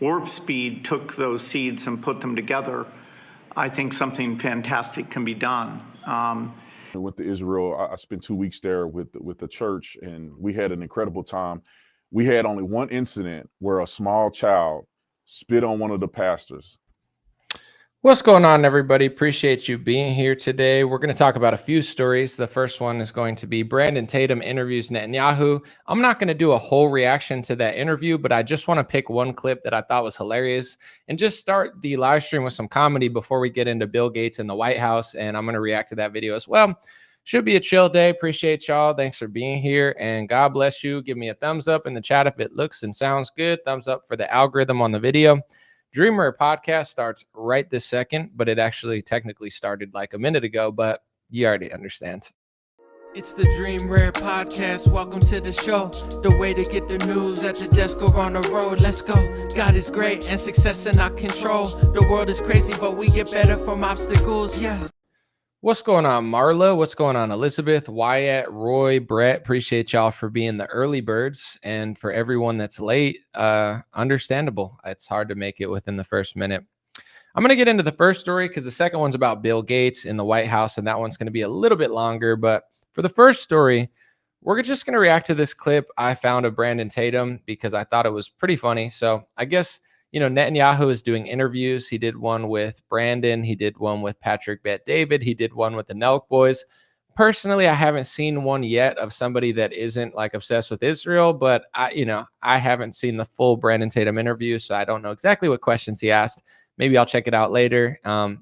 warp speed took those seeds and put them together, I think something fantastic can be done. I went to Israel. I spent 2 weeks there with the church, and we had an incredible time. We had only one incident where a small child spit on one of the pastors. What's going on, everybody? Appreciate you being here today. We're going to talk about a few stories. The first one is going to be Brandon Tatum interviews Netanyahu. I'm not going to do a whole reaction to that interview, but I just want to pick one clip that I thought was hilarious and just start the live stream with some comedy before we get into Bill Gates in the White House. And I'm going to react to that video as well. Should be a chill day. Appreciate y'all. Thanks for being here, and God bless you. Give me a thumbs up in the chat if it looks and sounds good. Thumbs up for the algorithm on the video. Dreamer podcast starts right this second, but it actually technically started like a minute ago, but you already understand. It's the Dream Rare Podcast. Welcome to the show. The way to get the news at the desk or on the road. Let's go. God is great and success in our control. The world is crazy, but we get better from obstacles. Yeah. What's going on, Marla? What's going on, Elizabeth, Wyatt, Roy, Brett? Appreciate y'all for being the early birds. And for everyone that's late, understandable. It's hard to make it within the first minute. I'm going to get into the first story because the second one's about Bill Gates in the White House, and that one's going to be a little bit longer. But for the first story, we're just going to react to this clip I found of Brandon Tatum because I thought it was pretty funny. So I guess, Netanyahu is doing interviews. He did one with Brandon. He did one with Patrick Bet-David. He did one with the Nelk boys. Personally, I haven't seen one yet of somebody that isn't like obsessed with Israel, but I haven't seen the full Brandon Tatum interview, so I don't know exactly what questions he asked. Maybe I'll check it out later.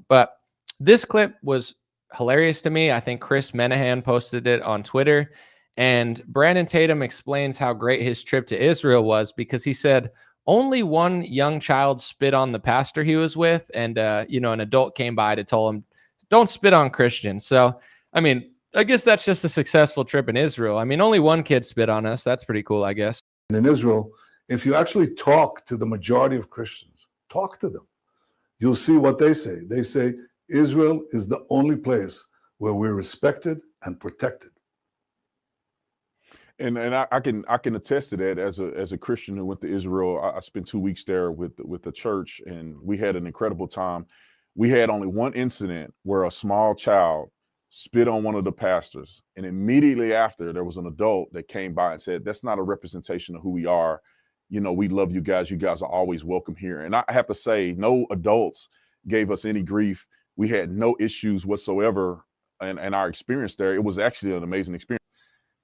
But this clip was hilarious to me. I think Chris Menahan posted it on Twitter, and Brandon Tatum explains how great his trip to Israel was because he said, only one young child spit on the pastor he was with, and an adult came by to tell him, don't spit on Christians. So, I guess that's just a successful trip in Israel. Only one kid spit on us. That's pretty cool, I guess. In Israel, if you actually talk to the majority of Christians, talk to them, you'll see what they say. They say Israel is the only place where we're respected and protected. And I can attest to that as a Christian who went to Israel. I spent 2 weeks there with the church, and we had an incredible time. We had only one incident where a small child spit on one of the pastors, and immediately after there was an adult that came by and said, that's not a representation of who we are. We love you guys. You guys are always welcome here. And I have to say, no adults gave us any grief. We had no issues whatsoever in our experience there. It was actually an amazing experience.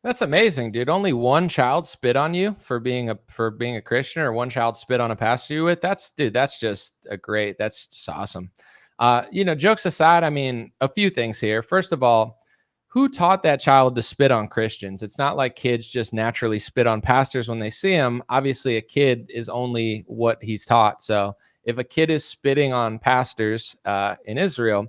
That's amazing, dude. Only one child spit on you for being a Christian, or one child spit on a pastor you with. That's just awesome. Jokes aside, a few things here. First of all, who taught that child to spit on Christians? It's not like kids just naturally spit on pastors when they see him. Obviously, a kid is only what he's taught. So if a kid is spitting on pastors in Israel,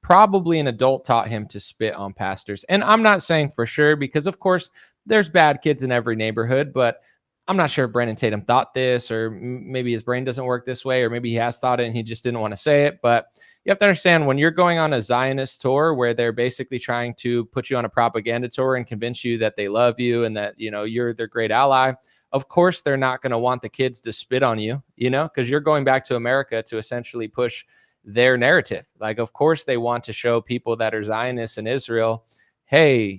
probably an adult taught him to spit on pastors. And I'm not saying for sure, because of course there's bad kids in every neighborhood, but I'm not sure if Brandon Tatum thought this, or maybe his brain doesn't work this way, or maybe he has thought it and he just didn't want to say it. But you have to understand, when you're going on a Zionist tour where they're basically trying to put you on a propaganda tour and convince you that they love you and that, you're their great ally, of course they're not going to want the kids to spit on you, because you're going back to America to essentially push their narrative. Like, of course they want to show people that are Zionists in Israel, hey,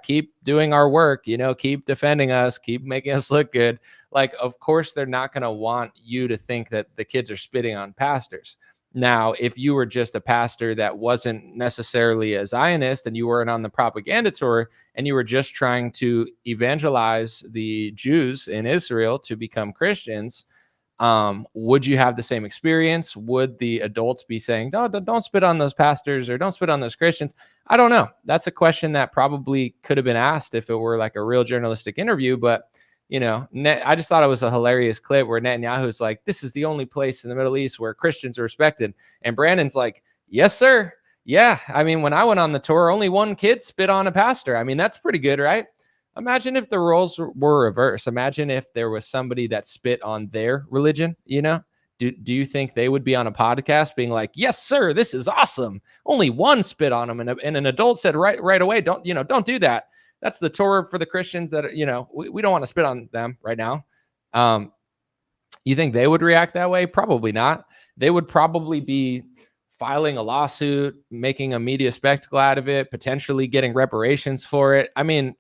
keep doing our work, keep defending us, keep making us look good. Like, of course they're not going to want you to think that the kids are spitting on pastors. Now, if you were just a pastor that wasn't necessarily a Zionist and you weren't on the propaganda tour and you were just trying to evangelize the Jews in Israel to become Christians, would you have the same experience? Would the adults be saying, no, don't spit on those pastors or don't spit on those Christians? I don't know. That's a question that probably could have been asked if it were like a real journalistic interview. But, I just thought it was a hilarious clip where Netanyahu's like, this is the only place in the Middle East where Christians are respected. And Brandon's like, yes, sir. Yeah. When I went on the tour, only one kid spit on a pastor. That's pretty good, right? Imagine if the roles were reversed. Imagine if there was somebody that spit on their religion, Do you think they would be on a podcast being like, yes, sir, this is awesome. Only one spit on them. And an adult said right away, don't do that. That's the Torah for the Christians that, we don't want to spit on them right now. You think they would react that way? Probably not. They would probably be filing a lawsuit, making a media spectacle out of it, potentially getting reparations for it. I mean,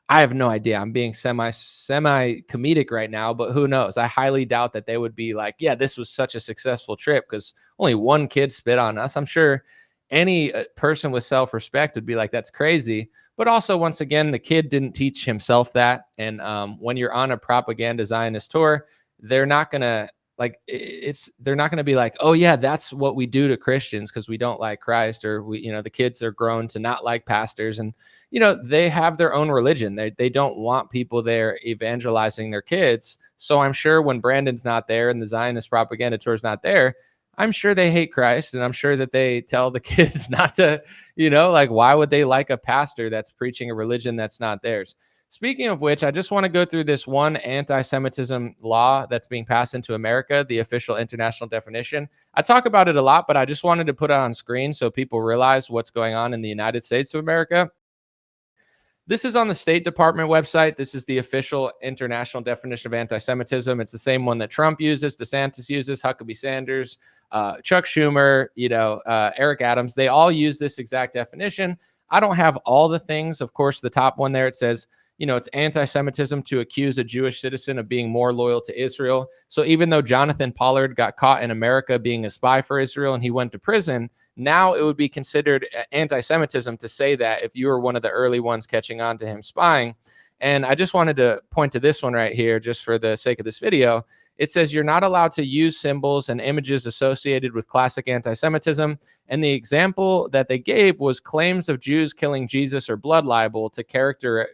I have no idea. I'm being semi comedic right now, but who knows? I highly doubt that they would be like, yeah, this was such a successful trip because only one kid spit on us. I'm sure any person with self-respect would be like, that's crazy. But also, once again, the kid didn't teach himself that. And when you're on a propaganda Zionist tour, they're not going to they're not going to be like, oh yeah, that's what we do to Christians because we don't like Christ, or the kids are grown to not like pastors, and they have their own religion. They don't want people there evangelizing their kids. So I'm sure when Brandon's not there and the Zionist propaganda tour is not there, I'm sure they hate Christ, and I'm sure that they tell the kids not to, why would they like a pastor that's preaching a religion that's not theirs? Speaking of which, I just want to go through this one anti-Semitism law that's being passed into America, the official international definition. I talk about it a lot, but I just wanted to put it on screen so people realize what's going on in the United States of America. This is on the State Department website. This is the official international definition of anti-Semitism. It's the same one that Trump uses, DeSantis uses, Huckabee Sanders, Chuck Schumer, Eric Adams. They all use this exact definition. I don't have all the things. Of course, the top one there, it says, it's anti-Semitism to accuse a Jewish citizen of being more loyal to Israel. So even though Jonathan Pollard got caught in America being a spy for Israel and he went to prison, now it would be considered anti-Semitism to say that if you were one of the early ones catching on to him spying. And I just wanted to point to this one right here, just for the sake of this video. It says you're not allowed to use symbols and images associated with classic anti-Semitism. And the example that they gave was claims of Jews killing Jesus or blood libel to characterize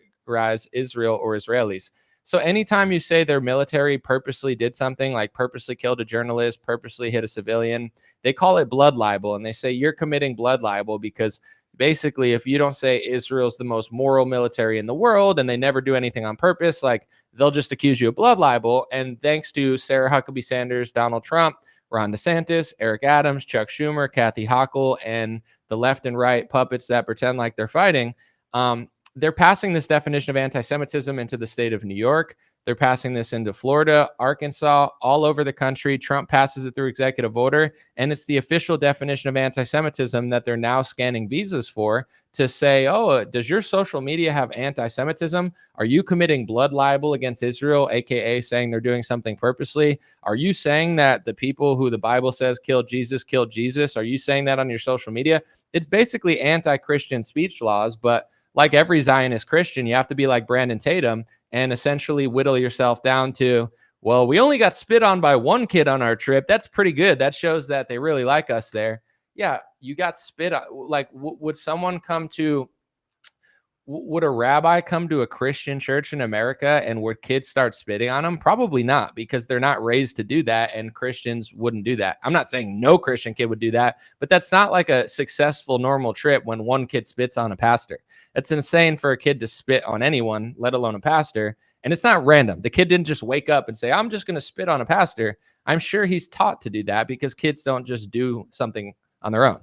Israel or Israelis. So anytime you say their military purposely did something, like purposely killed a journalist, purposely hit a civilian, they call it blood libel. And they say you're committing blood libel because basically if you don't say Israel's the most moral military in the world and they never do anything on purpose, like they'll just accuse you of blood libel. And thanks to Sarah Huckabee Sanders, Donald Trump, Ron DeSantis, Eric Adams, Chuck Schumer, Kathy Hochul, and the left and right puppets that pretend like they're fighting, they're passing this definition of anti-Semitism into the state of New York. They're passing this into Florida, Arkansas, all over the country. Trump passes it through executive order, and it's the official definition of anti-Semitism that they're now scanning visas for to say, oh, does your social media have anti-Semitism? Are you committing blood libel against Israel, aka saying they're doing something purposely? Are you saying that the people who the Bible says killed Jesus? Are you saying that on your social media? It's basically anti-Christian speech laws, but like every Zionist Christian, you have to be like Brandon Tatum and essentially whittle yourself down to, well, we only got spit on by one kid on our trip. That's pretty good. That shows that they really like us there. Yeah, you got spit on. Like, would a rabbi come to a Christian church in America and would kids start spitting on them? Probably not, because they're not raised to do that, and Christians wouldn't do that. I'm not saying no Christian kid would do that, but that's not like a successful normal trip when one kid spits on a pastor. It's insane for a kid to spit on anyone, let alone a pastor. And it's not random. The kid didn't just wake up and say, I'm just going to spit on a pastor. I'm sure he's taught to do that because kids don't just do something on their own.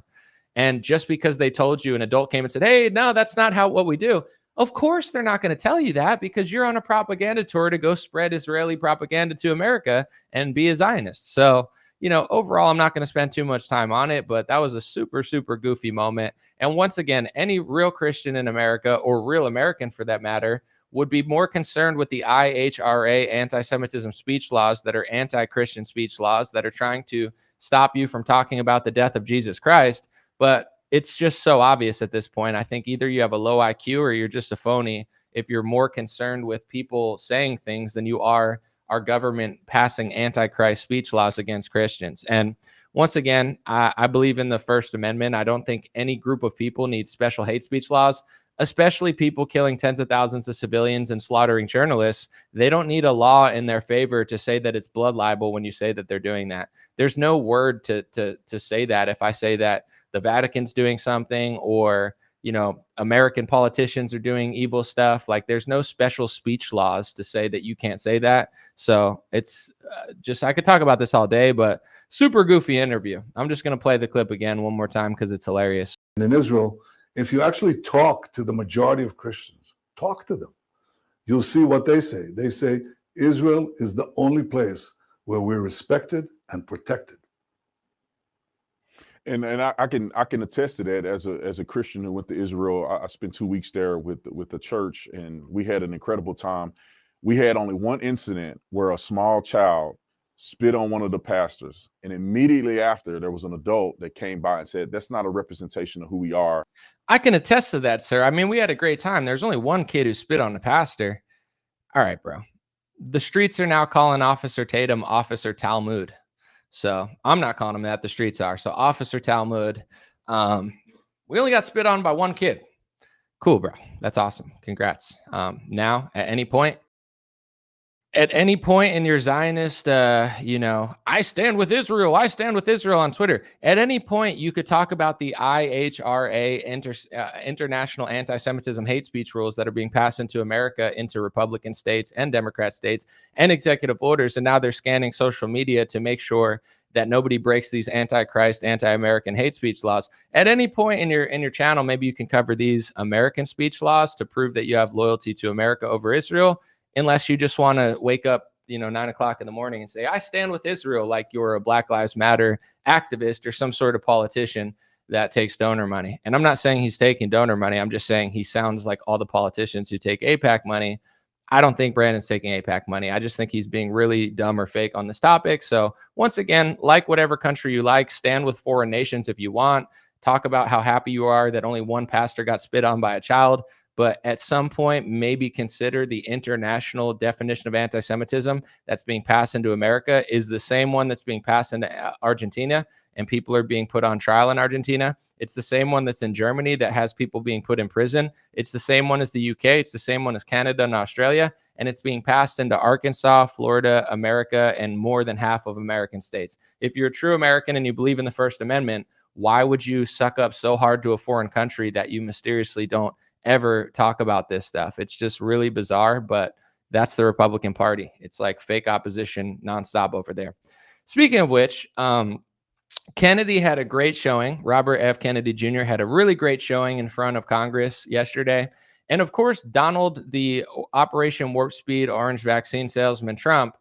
And just because they told you, an adult came and said, hey, no, that's not what we do. Of course, they're not going to tell you that because you're on a propaganda tour to go spread Israeli propaganda to America and be a Zionist. So, overall, I'm not going to spend too much time on it, but that was a super, super goofy moment. And once again, any real Christian in America, or real American for that matter, would be more concerned with the IHRA anti-Semitism speech laws that are anti-Christian speech laws that are trying to stop you from talking about the death of Jesus Christ. But it's just so obvious at this point. I think either you have a low IQ or you're just a phony if you're more concerned with people saying things than you are our government passing anti-Christ speech laws against Christians. And once again, I believe in the First Amendment. I don't think any group of people needs special hate speech laws, especially people killing tens of thousands of civilians and slaughtering journalists. They don't need a law in their favor to say that it's blood libel when you say that they're doing that. There's no word to say that if I say that the Vatican's doing something, or American politicians are doing evil stuff. Like, there's no special speech laws to say that you can't say that. So it's I could talk about this all day, but super goofy interview. I'm just going to play the clip again one more time because it's hilarious. And in Israel, if you actually talk to the majority of Christians, talk to them, you'll see what they say. They say Israel is the only place where we're respected and protected. And I can attest to that as a Christian who went to Israel. I spent 2 weeks there with the church, and we had an incredible time. We had only one incident where a small child spit on one of the pastors, and immediately after there was an adult that came by and said, "That's not a representation of who we are." I can attest to that, sir. I mean, we had a great time. There's only one kid who spit on the pastor. All right, bro. The streets are now calling Officer Tatum Officer Talmud. So I'm not calling him that. The streets are. So Officer Talmud. We only got spit on by one kid. Cool, bro. That's awesome. Congrats. Now, at any point in your Zionist, I stand with Israel on Twitter. At any point, you could talk about the IHRA, International Anti-Semitism Hate Speech rules that are being passed into America, into Republican states and Democrat states, and executive orders. And now they're scanning social media to make sure that nobody breaks these anti-Christ, anti-American hate speech laws. At any point in your channel, maybe you can cover these American speech laws to prove that you have loyalty to America over Israel. Unless you just want to wake up, 9 o'clock in the morning and say, I stand with Israel, like you're a Black Lives Matter activist or some sort of politician that takes donor money. And I'm not saying he's taking donor money. I'm just saying he sounds like all the politicians who take AIPAC money. I don't think Brandon's taking AIPAC money. I just think he's being really dumb or fake on this topic. So once again, like whatever country you like, stand with foreign nations if you want. Talk about how happy you are that only one pastor got spit on by a child. But at some point, maybe consider the international definition of anti-Semitism that's being passed into America is the same one that's being passed into Argentina, and people are being put on trial in Argentina. It's the same one that's in Germany that has people being put in prison. It's the same one as the UK. It's the same one as Canada and Australia. And it's being passed into Arkansas, Florida, America, and more than half of American states. If you're a true American and you believe in the First Amendment, why would you suck up so hard to a foreign country that you mysteriously don't ever talk about this stuff? It's just really bizarre, but that's the Republican Party. It's like fake opposition nonstop over there. Speaking of which, Kennedy had a great showing. Robert F. Kennedy Jr. had a really great showing in front of Congress yesterday. And of course, Donald, the Operation Warp Speed orange vaccine salesman Trump,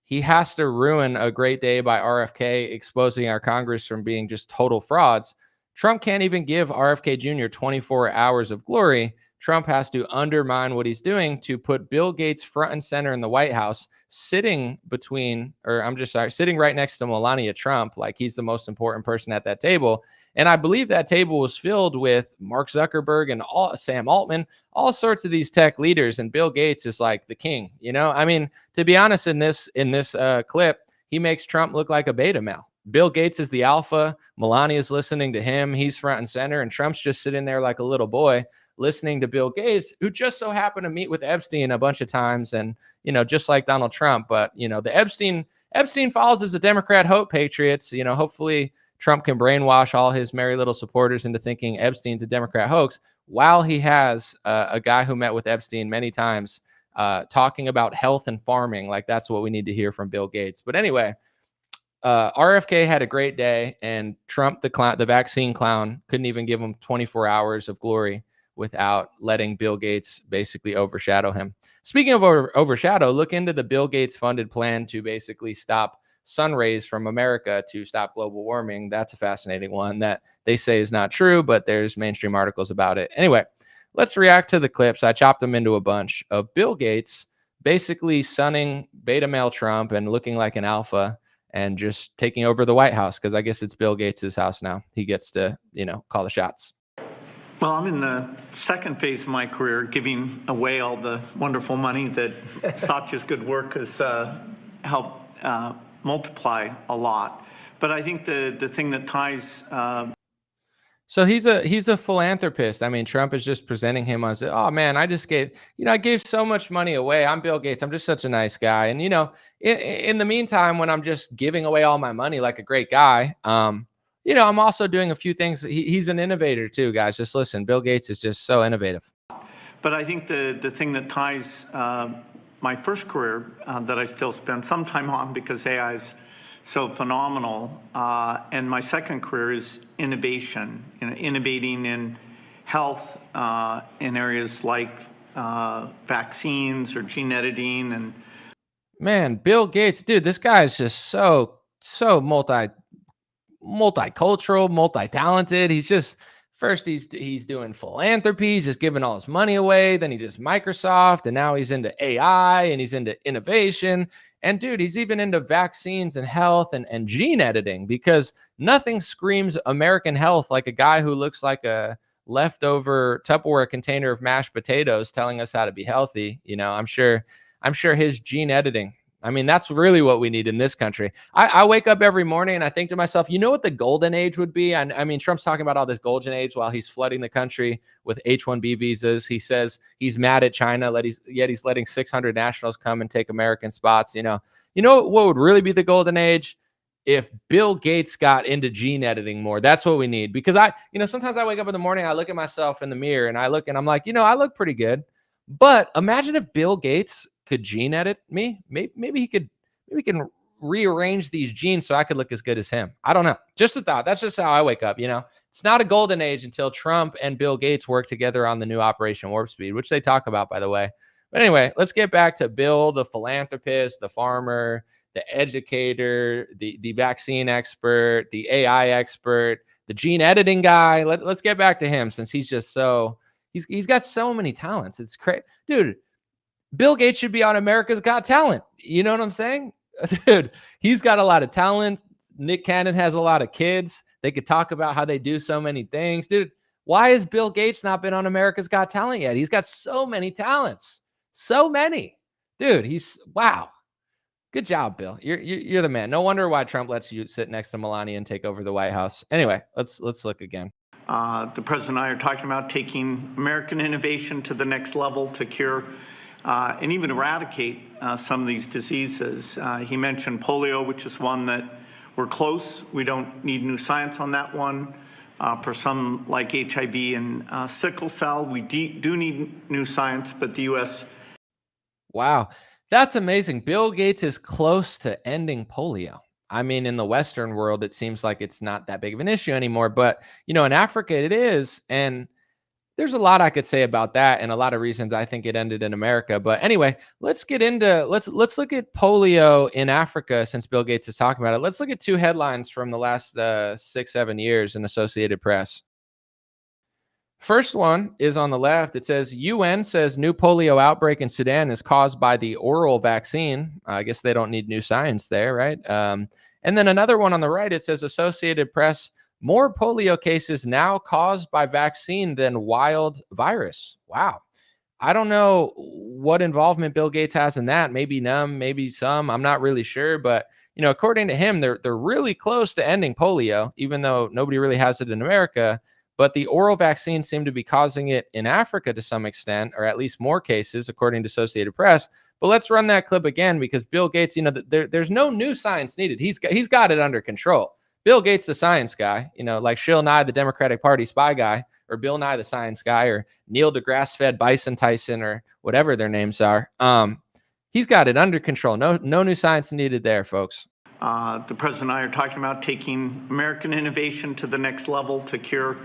he has to ruin a great day by RFK exposing our Congress from being just total frauds. Trump can't even give RFK Jr. 24 hours of glory. Trump has to undermine what he's doing to put Bill Gates front and center in the White House, sitting right next to Melania Trump, like he's the most important person at that table. And I believe that table was filled with Mark Zuckerberg and Sam Altman, all sorts of these tech leaders. And Bill Gates is like the king. I mean, to be honest, in this clip, he makes Trump look like a beta male. Bill Gates is the alpha. Melania's listening to him. He's front and center. And Trump's just sitting there like a little boy listening to Bill Gates, who just so happened to meet with Epstein a bunch of times. And, just like Donald Trump. But, the Epstein files as a Democrat hope, patriots. Hopefully Trump can brainwash all his merry little supporters into thinking Epstein's a Democrat hoax, while he has a guy who met with Epstein many times talking about health and farming. Like that's what we need to hear from Bill Gates. But anyway, RFK had a great day, and Trump, the vaccine clown, couldn't even give him 24 hours of glory without letting Bill Gates basically overshadow him. Speaking of overshadow, look into the Bill Gates funded plan to basically stop sun rays from America to stop global warming. That's a fascinating one that they say is not true, but there's mainstream articles about it. Anyway, let's react to the clips. I chopped them into a bunch of Bill Gates basically sunning beta male Trump and looking like an alpha and just taking over the White House, because I guess it's Bill Gates' house now. He gets to, call the shots. Well, I'm in the second phase of my career, giving away all the wonderful money that Satya's good work has helped multiply a lot. But I think the thing that ties So he's a philanthropist. I mean, Trump is just presenting him as, oh man, I gave so much money away. I'm Bill Gates. I'm just such a nice guy. And in the meantime, when I'm just giving away all my money like a great guy, I'm also doing a few things. He's an innovator too, guys. Just listen. Bill Gates is just so innovative. But I think the thing that ties my first career that I still spend some time on because AI is so phenomenal, and my second career is innovation, innovating in health in areas like vaccines or gene editing. And Man, Bill Gates, dude, this guy is just so multicultural, multi-talented. He's just first he's doing philanthropy, he's just giving all his money away. Then he just Microsoft, and now he's into AI and he's into innovation. And dude, he's even into vaccines and health and gene editing, because nothing screams American health like a guy who looks like a leftover Tupperware container of mashed potatoes telling us how to be healthy. I'm sure his gene editing. I mean, that's really what we need in this country. I wake up every morning and I think to myself, you know what the golden age would be? I mean, Trump's talking about all this golden age while he's flooding the country with H-1B visas. He says he's mad at China, yet he's letting 600 nationals come and take American spots. You know what would really be the golden age? If Bill Gates got into gene editing more. That's what we need. Because sometimes I wake up in the morning, I look at myself in the mirror and I'm like, I look pretty good. But imagine if Bill Gates could gene edit me. Maybe he can rearrange these genes so I could look as good as him. I don't know. Just a thought. That's just how I wake up. It's not a golden age until Trump and Bill Gates work together on the new Operation Warp Speed, which they talk about, by the way. But anyway, let's get back to Bill, the philanthropist, the farmer, the educator, the vaccine expert, the AI expert, the gene editing guy. Let's get back to him, since he's just he's got so many talents. It's crazy. Dude, Bill Gates should be on America's Got Talent. You know what I'm saying? Dude, he's got a lot of talent. Nick Cannon has a lot of kids. They could talk about how they do so many things. Dude, why has Bill Gates not been on America's Got Talent yet? He's got so many talents. So many. Dude, wow. Good job, Bill. You're the man. No wonder why Trump lets you sit next to Melania and take over the White House. Anyway, let's look again. The president and I are talking about taking American innovation to the next level to cure and even eradicate some of these diseases. He mentioned polio, which is one that we're close. We don't need new science on that one. For some like HIV and sickle cell, we do need new science, but the U.S. Wow, that's amazing. Bill Gates is close to ending polio. I mean, in the Western world, it seems like it's not that big of an issue anymore, but in Africa it is. And there's a lot I could say about that, and a lot of reasons I think it ended in America. But anyway, let's look at polio in Africa, since Bill Gates is talking about it. Let's look at two headlines from the last 6-7 years in Associated Press. First one is on the left. It says, UN says new polio outbreak in Sudan is caused by the oral vaccine. I guess they don't need new science there, right? And then another one on the right, it says Associated Press, more polio cases now caused by vaccine than wild virus. Wow. I don't know what involvement Bill Gates has in that. Maybe none, maybe some. I'm not really sure. But, according to him, they're really close to ending polio, even though nobody really has it in America. But the oral vaccines seem to be causing it in Africa to some extent, or at least more cases, according to Associated Press. But let's run that clip again, because Bill Gates, there's no new science needed. He's got it under control. Bill Gates, the science guy, like Shill Nye, the Democratic Party spy guy, or Bill Nye, the science guy, or Neil deGrasse fed Bison Tyson, or whatever their names are. He's got it under control. No new science needed there, folks. The president and I are talking about taking American innovation to the next level to cure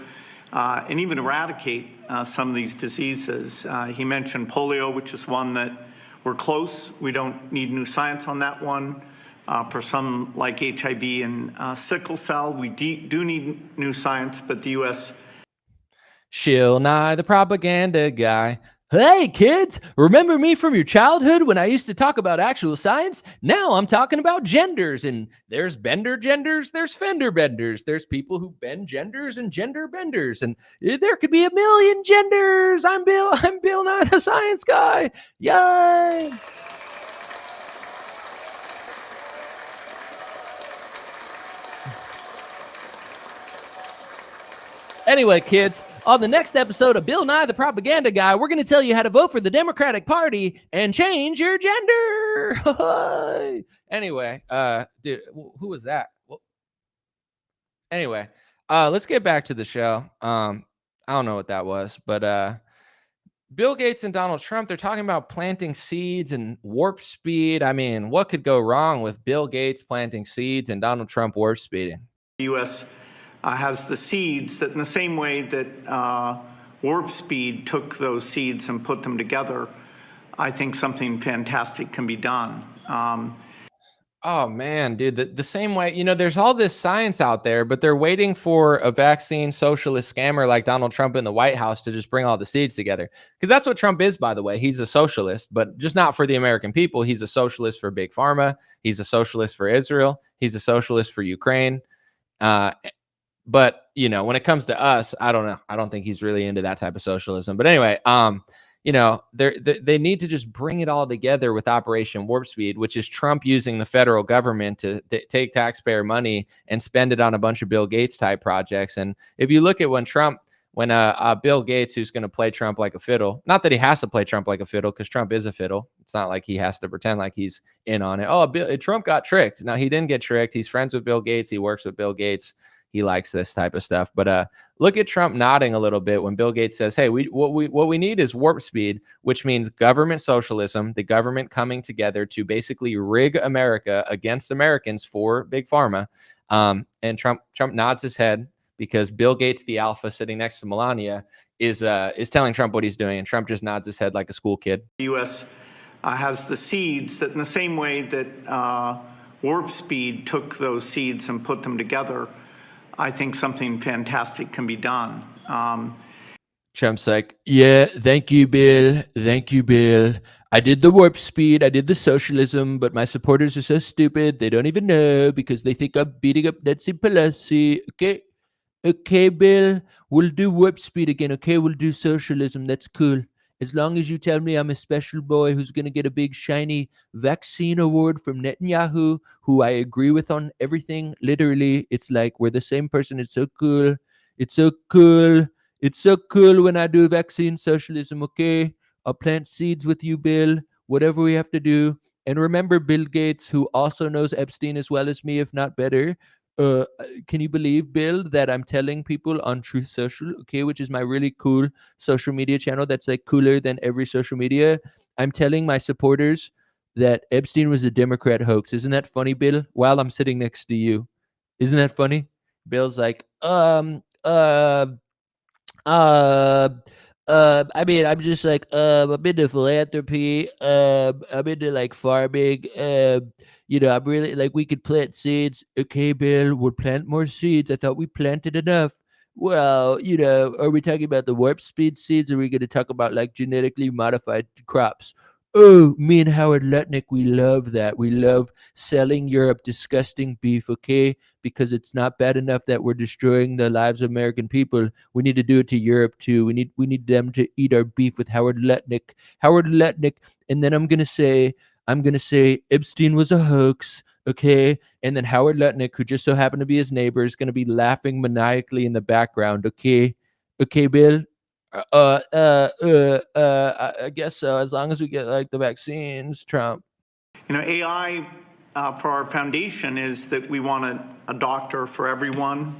and even eradicate some of these diseases. He mentioned polio, which is one that we're close. We don't need new science on that one. For some like HIV and sickle cell, we do need new science, but the U.S. Shill Nye, the propaganda guy. Hey, kids, remember me from your childhood when I used to talk about actual science? Now I'm talking about genders, and there's bender genders, there's fender benders, there's people who bend genders and gender benders, and there could be a million genders. I'm Bill Nye, the science guy. Yay! Anyway, kids, on the next episode of Bill Nye, the Propaganda Guy, we're going to tell you how to vote for the Democratic Party and change your gender. Anyway, dude, who was that? Anyway, let's get back to the show. I don't know what that was, but Bill Gates and Donald Trump, they're talking about planting seeds and warp speed. I mean, what could go wrong with Bill Gates planting seeds and Donald Trump warp speeding? The U.S. Has the seeds that in the same way that warp speed took those seeds and put them together, I think something fantastic can be done. Oh man, dude, the same way, there's all this science out there, but they're waiting for a vaccine socialist scammer like Donald Trump in the White House to just bring all the seeds together. Because that's what Trump is, by the way. He's a socialist, but just not for the American people. He's a socialist for Big Pharma. He's a socialist for Israel. He's a socialist for Ukraine. But when it comes to us, I don't know. I don't think he's really into that type of socialism. But anyway, they need to just bring it all together with Operation Warp Speed, which is Trump using the federal government to take taxpayer money and spend it on a bunch of Bill Gates type projects. And if you look at when Bill Gates, who's going to play Trump like a fiddle, not that he has to play Trump like a fiddle, because Trump is a fiddle. It's not like he has to pretend like he's in on it. Oh, Trump got tricked. No, he didn't get tricked. He's friends with Bill Gates. He works with Bill Gates. He likes this type of stuff. But look at Trump nodding a little bit when Bill Gates says, hey, what we need is warp speed, which means government socialism, the government coming together to basically rig America against Americans for Big Pharma. And Trump nods his head because Bill Gates, the alpha sitting next to Melania, is telling Trump what he's doing. And Trump just nods his head like a school kid. The U.S. Has the seeds that in the same way that warp speed took those seeds and put them together, I think something fantastic can be done. Trump's like, yeah, thank you, Bill. Thank you, Bill. I did the warp speed. I did the socialism, but my supporters are so stupid. They don't even know because they think I'm beating up Nancy Pelosi. Okay, Bill. We'll do warp speed again. Okay, we'll do socialism. That's cool. As long as you tell me I'm a special boy who's going to get a big shiny vaccine award from Netanyahu, who I agree with on everything. Literally, it's like we're the same person. It's so cool. It's so cool. It's so cool when I do vaccine socialism, okay? I'll plant seeds with you, Bill. Whatever we have to do. And remember Bill Gates, who also knows Epstein as well as me, if not better. Can you believe, Bill, that I'm telling people on Truth Social, okay, which is my really cool social media channel that's like cooler than every social media. I'm telling my supporters that Epstein was a Democrat hoax. Isn't that funny, Bill? While I'm sitting next to you. Isn't that funny? Bill's like, I mean, I'm just like, I'm into philanthropy. I'm into like farming. I'm really like, we could plant seeds. Okay, Bill, we'll plant more seeds. I thought we planted enough. Well, are we talking about the warp speed seeds? Or are we going to talk about like genetically modified crops? Oh, me and Howard Lutnick, we love that. We love selling Europe disgusting beef, okay? Because it's not bad enough that we're destroying the lives of American people. We need to do it to Europe too. We need them to eat our beef with Howard Lutnick. Howard Lutnick, and then I'm gonna say Epstein was a hoax, okay? And then Howard Lutnick, who just so happened to be his neighbor, is gonna be laughing maniacally in the background, okay? Okay, Bill? I guess so. As long as we get like the vaccines, Trump. AI for our foundation is that we want a doctor for everyone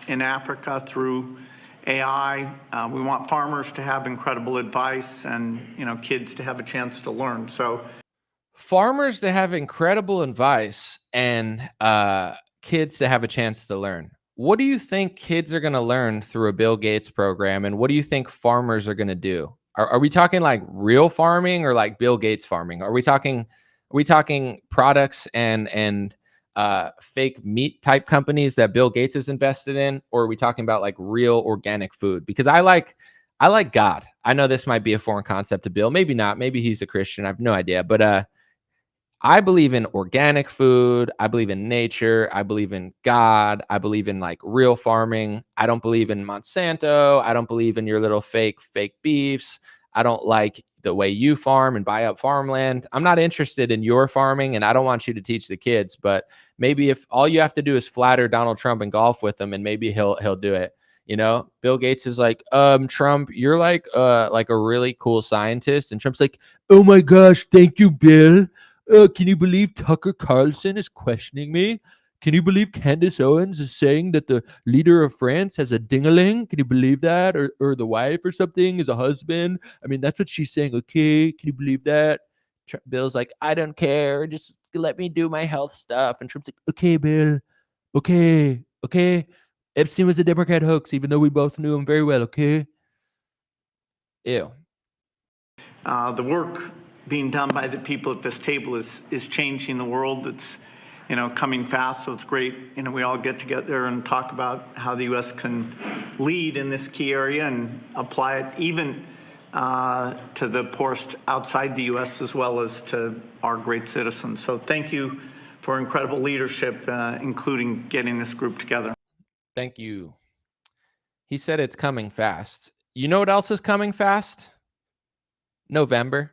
in Africa through AI. We want farmers to have incredible advice and, kids to have a chance to learn. So farmers to have incredible advice and kids to have a chance to learn. What do you think kids are going to learn through a Bill Gates program? And what do you think farmers are going to do? Are we talking like real farming or like Bill Gates farming? Are we talking products and fake meat type companies that Bill Gates is invested in? Or are we talking about like real organic food? Because I like God. I know this might be a foreign concept to Bill. Maybe not. Maybe he's a Christian. I have no idea. But I believe in organic food. I believe in nature. I believe in God. I believe in like real farming. I don't believe in Monsanto. I don't believe in your little fake beefs. I don't like the way you farm and buy up farmland. I'm not interested in your farming, and I don't want you to teach the kids. But maybe if all you have to do is flatter Donald Trump and golf with him, and maybe he'll do it. Bill Gates is like, Trump, you're like a really cool scientist, and Trump's like, oh my gosh, thank you, Bill. Can you believe Tucker Carlson is questioning me? Can you believe Candace Owens is saying that the leader of France has a ding-a-ling? Can you believe that? Or the wife or something is a husband? I mean, that's what she's saying. Okay, can you believe that? Bill's like, I don't care. Just let me do my health stuff. And Trump's like, okay, Bill. Okay. Epstein was a Democrat hoax, even though we both knew him very well, okay? Ew. The work being done by the people at this table is changing the world. It's, coming fast, so it's great. We all get together and talk about how the U.S. can lead in this key area and apply it even to the poorest outside the U.S. as well as to our great citizens. So thank you for incredible leadership, including getting this group together. Thank you. He said it's coming fast. You know what else is coming fast? November.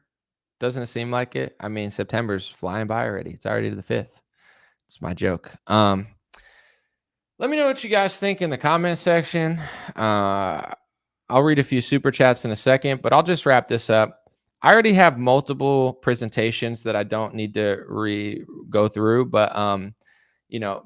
Doesn't it seem like it? I mean, September's flying by already. It's already the 5th. It's my joke. Let me know what you guys think in the comment section. I'll read a few super chats in a second, but I'll just wrap this up. I already have multiple presentations that I don't need to go through, but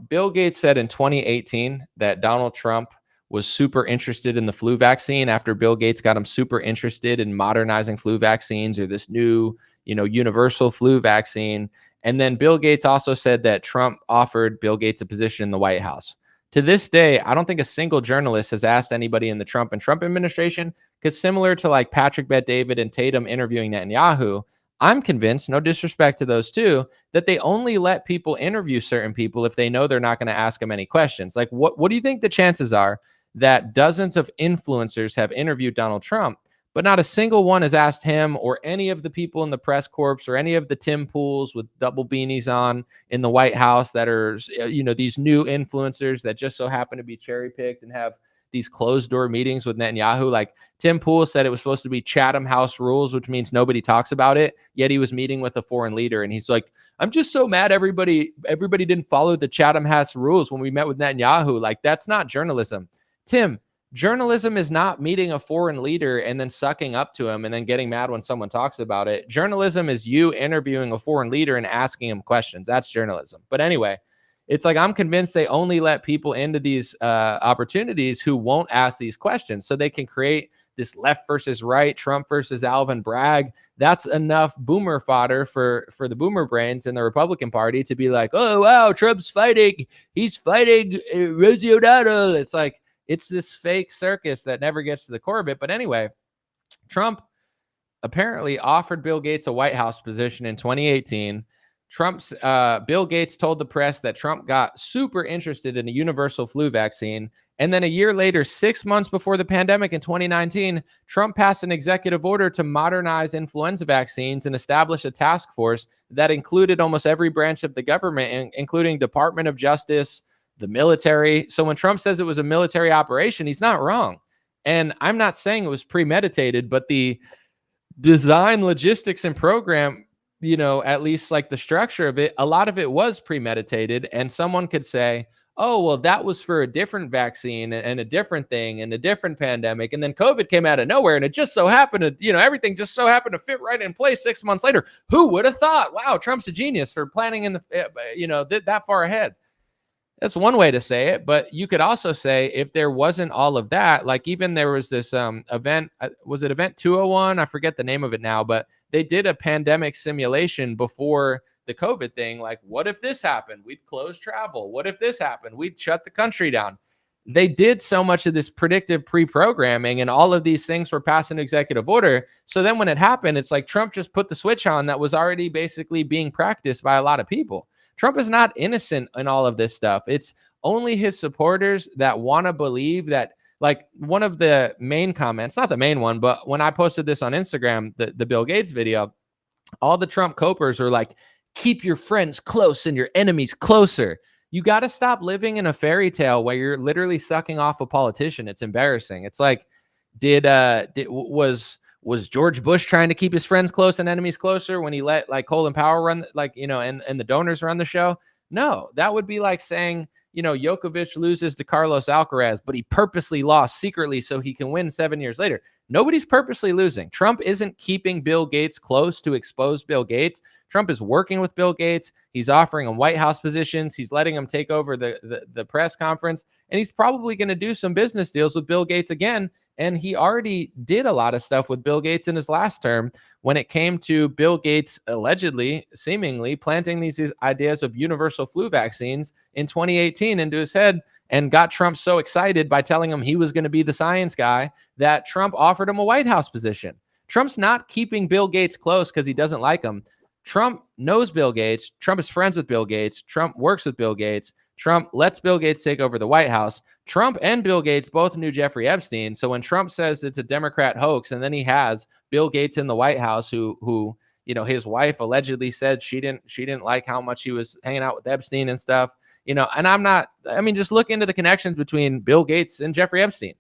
Bill Gates said in 2018 that Donald Trump was super interested in the flu vaccine after Bill Gates got him super interested in modernizing flu vaccines or this new, universal flu vaccine. And then Bill Gates also said that Trump offered Bill Gates a position in the White House. To this day, I don't think a single journalist has asked anybody in the Trump administration, because similar to like Patrick Bet-David and Tatum interviewing Netanyahu, I'm convinced, no disrespect to those two, that they only let people interview certain people if they know they're not going to ask them any questions. Like, what do you think the chances are that dozens of influencers have interviewed Donald Trump, but not a single one has asked him or any of the people in the press corps or any of the Tim Pools with double beanies on in the White House that are, these new influencers that just so happen to be cherry picked and have these closed door meetings with Netanyahu? Like Tim Pool said it was supposed to be Chatham House rules, which means nobody talks about it. Yet he was meeting with a foreign leader. And he's like, I'm just so mad everybody didn't follow the Chatham House rules when we met with Netanyahu. Like, that's not journalism. Tim, journalism is not meeting a foreign leader and then sucking up to him and then getting mad when someone talks about it. Journalism is you interviewing a foreign leader and asking him questions. That's journalism. But anyway, it's like, I'm convinced they only let people into these opportunities who won't ask these questions so they can create this left versus right, Trump versus Alvin Bragg. That's enough boomer fodder for the boomer brains in the Republican Party to be like, oh, wow, Trump's fighting. He's fighting Rosie O'Donnell. It's like, it's this fake circus that never gets to the core of it. But anyway, Trump apparently offered Bill Gates a White House position in 2018. Bill Gates told the press that Trump got super interested in a universal flu vaccine. And then a year later, 6 months before the pandemic in 2019, Trump passed an executive order to modernize influenza vaccines and establish a task force that included almost every branch of the government, including Department of Justice, the military. So when Trump says it was a military operation, he's not wrong. And I'm not saying it was premeditated, but the design, logistics, and program, at least like the structure of it, a lot of it was premeditated. And someone could say, oh, well, that was for a different vaccine and a different thing and a different pandemic. And then COVID came out of nowhere and it just so happened to, everything just so happened to fit right in place 6 months later. Who would have thought? Wow, Trump's a genius for planning in the, that far ahead. That's one way to say it. But you could also say, if there wasn't all of that, like even there was this event, was it Event 201? I forget the name of it now, but they did a pandemic simulation before the COVID thing. Like, what if this happened? We'd close travel. What if this happened? We'd shut the country down. They did so much of this predictive pre-programming, and all of these things were passed in executive order. So then when it happened, it's like Trump just put the switch on that was already basically being practiced by a lot of people. Trump is not innocent in all of this stuff. It's only his supporters that want to believe that, like one of the main comments, not the main one, but when I posted this on Instagram, the Bill Gates video, all the Trump copers are like, keep your friends close and your enemies closer. You got to stop living in a fairy tale where you're literally sucking off a politician. It's embarrassing. It's like, was George Bush trying to keep his friends close and enemies closer when he let like Colin Powell run, and the donors run the show? No, that would be like saying, Djokovic loses to Carlos Alcaraz, but he purposely lost secretly so he can win 7 years later. Nobody's purposely losing. Trump isn't keeping Bill Gates close to expose Bill Gates. Trump is working with Bill Gates. He's offering him White House positions. He's letting him take over the press conference. And he's probably going to do some business deals with Bill Gates again. And he already did a lot of stuff with Bill Gates in his last term when it came to Bill Gates allegedly, seemingly planting these ideas of universal flu vaccines in 2018 into his head, and got Trump so excited by telling him he was going to be the science guy that Trump offered him a White House position. Trump's not keeping Bill Gates close because he doesn't like him. Trump knows Bill Gates. Trump is friends with Bill Gates. Trump works with Bill Gates. Trump lets Bill Gates take over the White House. Trump and Bill Gates both knew Jeffrey Epstein. So when Trump says it's a Democrat hoax, and then he has Bill Gates in the White House, who his wife allegedly said she didn't like how much he was hanging out with Epstein and stuff, and just look into the connections between Bill Gates and Jeffrey Epstein.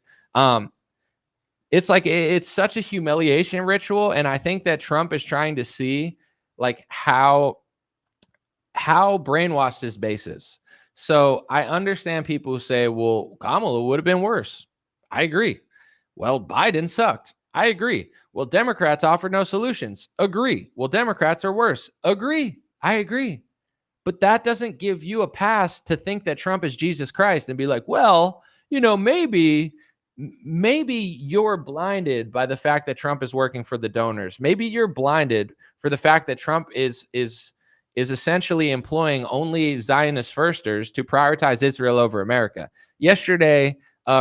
It's like, it's such a humiliation ritual. And I think that Trump is trying to see like how brainwashed his base is. So I understand people who say, well, Kamala would have been worse. I agree. Well, Biden sucked. I agree. Well, Democrats offered no solutions. Agree. Well, Democrats are worse. Agree. I agree. But that doesn't give you a pass to think that Trump is Jesus Christ and be like, well, maybe you're blinded by the fact that Trump is working for the donors. Maybe you're blinded for the fact that Trump is essentially employing only Zionist firsters to prioritize Israel over America. Yesterday,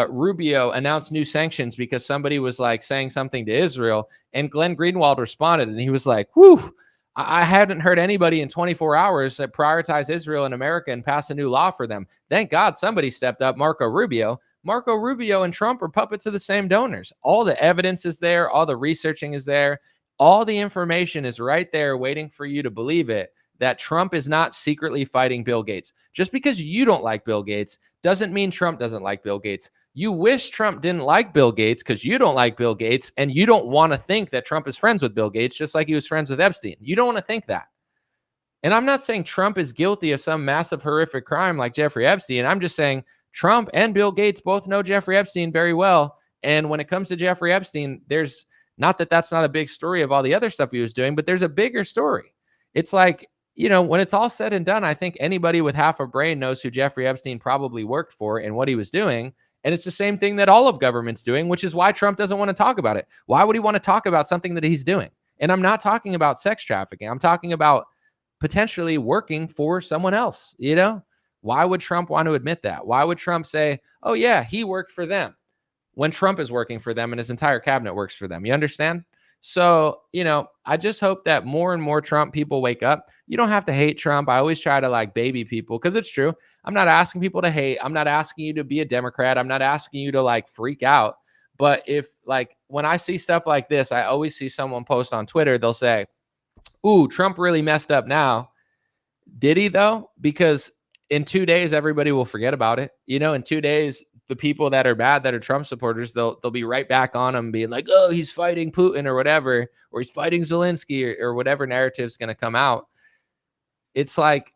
Rubio announced new sanctions because somebody was like saying something to Israel, and Glenn Greenwald responded, and he was like, whew, I hadn't heard anybody in 24 hours that prioritize Israel and America and pass a new law for them. Thank God somebody stepped up, Marco Rubio. Marco Rubio and Trump are puppets of the same donors. All the evidence is there. All the researching is there. All the information is right there waiting for you to believe it, that Trump is not secretly fighting Bill Gates. Just because you don't like Bill Gates doesn't mean Trump doesn't like Bill Gates. You wish Trump didn't like Bill Gates because you don't like Bill Gates, and you don't want to think that Trump is friends with Bill Gates just like he was friends with Epstein. You don't want to think that. And I'm not saying Trump is guilty of some massive horrific crime like Jeffrey Epstein. I'm just saying Trump and Bill Gates both know Jeffrey Epstein very well. And when it comes to Jeffrey Epstein, there's not that that's not a big story of all the other stuff he was doing, but there's a bigger story. It's like, when it's all said and done, I think anybody with half a brain knows who Jeffrey Epstein probably worked for and what he was doing. And it's the same thing that all of government's doing, which is why Trump doesn't want to talk about it. Why would he want to talk about something that he's doing? And I'm not talking about sex trafficking. I'm talking about potentially working for someone else. Why would Trump want to admit that? Why would Trump say, oh yeah, he worked for them, when Trump is working for them and his entire cabinet works for them? You understand? So, I just hope that more and more Trump people wake up. You don't have to hate Trump. I always try to like baby people because it's true. I'm not asking people to hate. I'm not asking you to be a Democrat. I'm not asking you to like freak out. But if like when I see stuff like this, I always see someone post on Twitter. They'll say, ooh, Trump really messed up now. Did he though? Because in 2 days, everybody will forget about it. In 2 days, the people that are bad, that are Trump supporters, they'll be right back on him being like, oh, he's fighting Putin or whatever, or he's fighting Zelensky or whatever narrative's going to come out. It's like,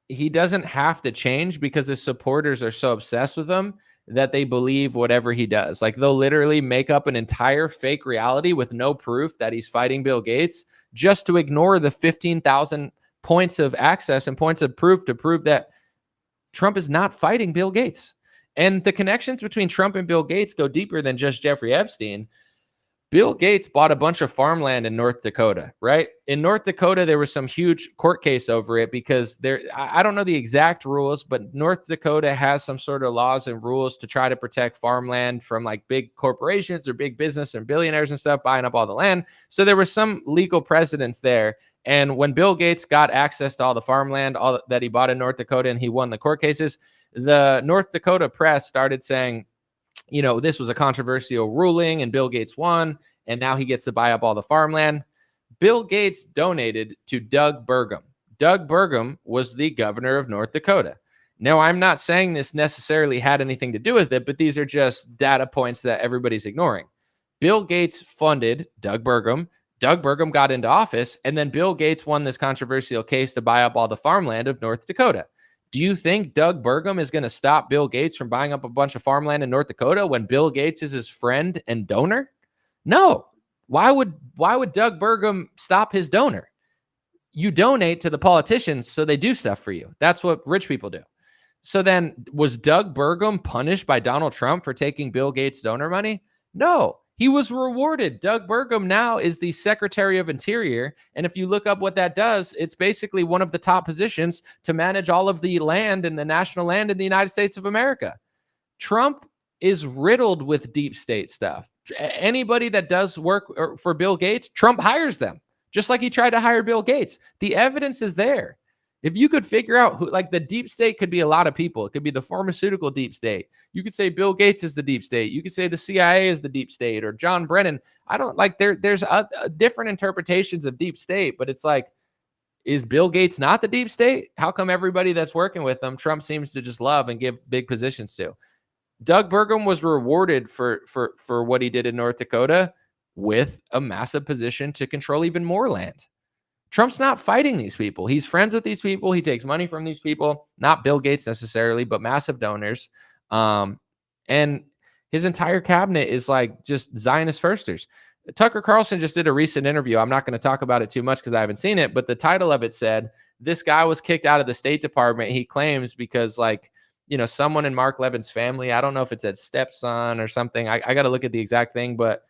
he doesn't have to change because his supporters are so obsessed with him that they believe whatever he does. Like they'll literally make up an entire fake reality with no proof that he's fighting Bill Gates just to ignore the 15,000 points of access and points of proof to prove that Trump is not fighting Bill Gates. And the connections between Trump and Bill Gates go deeper than just Jeffrey Epstein. Bill Gates bought a bunch of farmland in North Dakota, right? In North Dakota, there was some huge court case over it because I don't know the exact rules, but North Dakota has some sort of laws and rules to try to protect farmland from like big corporations or big business and billionaires and stuff buying up all the land. So there were some legal precedents there. And when Bill Gates got access to all the farmland that he bought in North Dakota and he won the court cases, the North Dakota press started saying, this was a controversial ruling and Bill Gates won, and now he gets to buy up all the farmland. Bill Gates donated to Doug Burgum. Doug Burgum was the governor of North Dakota. Now, I'm not saying this necessarily had anything to do with it, but these are just data points that everybody's ignoring. Bill Gates funded Doug Burgum. Doug Burgum got into office, and then Bill Gates won this controversial case to buy up all the farmland of North Dakota. Do you think Doug Burgum is going to stop Bill Gates from buying up a bunch of farmland in North Dakota when Bill Gates is his friend and donor? No. Why would Doug Burgum stop his donor? You donate to the politicians so they do stuff for you. That's what rich people do. So then was Doug Burgum punished by Donald Trump for taking Bill Gates' donor money? No. He was rewarded. Doug Burgum now is the Secretary of Interior. And if you look up what that does, it's basically one of the top positions to manage all of the land and the national land in the United States of America. Trump is riddled with deep state stuff. Anybody that does work for Bill Gates, Trump hires them, just like he tried to hire Bill Gates. The evidence is there. If you could figure out who, like, the deep state could be a lot of people. It could be the pharmaceutical deep state. You could say Bill Gates is the deep state. You could say the CIA is the deep state, or John Brennan. I don't like there's different interpretations of deep state, but it's like, is Bill Gates not the deep state? How come everybody that's working with them, Trump seems to just love and give big positions to? Doug Burgum was rewarded for what he did in North Dakota with a massive position to control even more land. Trump's not fighting these people. He's friends with these people. He takes money from these people, not Bill Gates necessarily, but massive donors. And his entire cabinet is like just Zionist firsters. Tucker Carlson just did a recent interview. I'm not going to talk about it too much because I haven't seen it, but the title of it said, this guy was kicked out of the State Department, he claims, because, like, you know, someone in Mark Levin's family, I don't know if it's his stepson or something. I got to look at the exact thing, but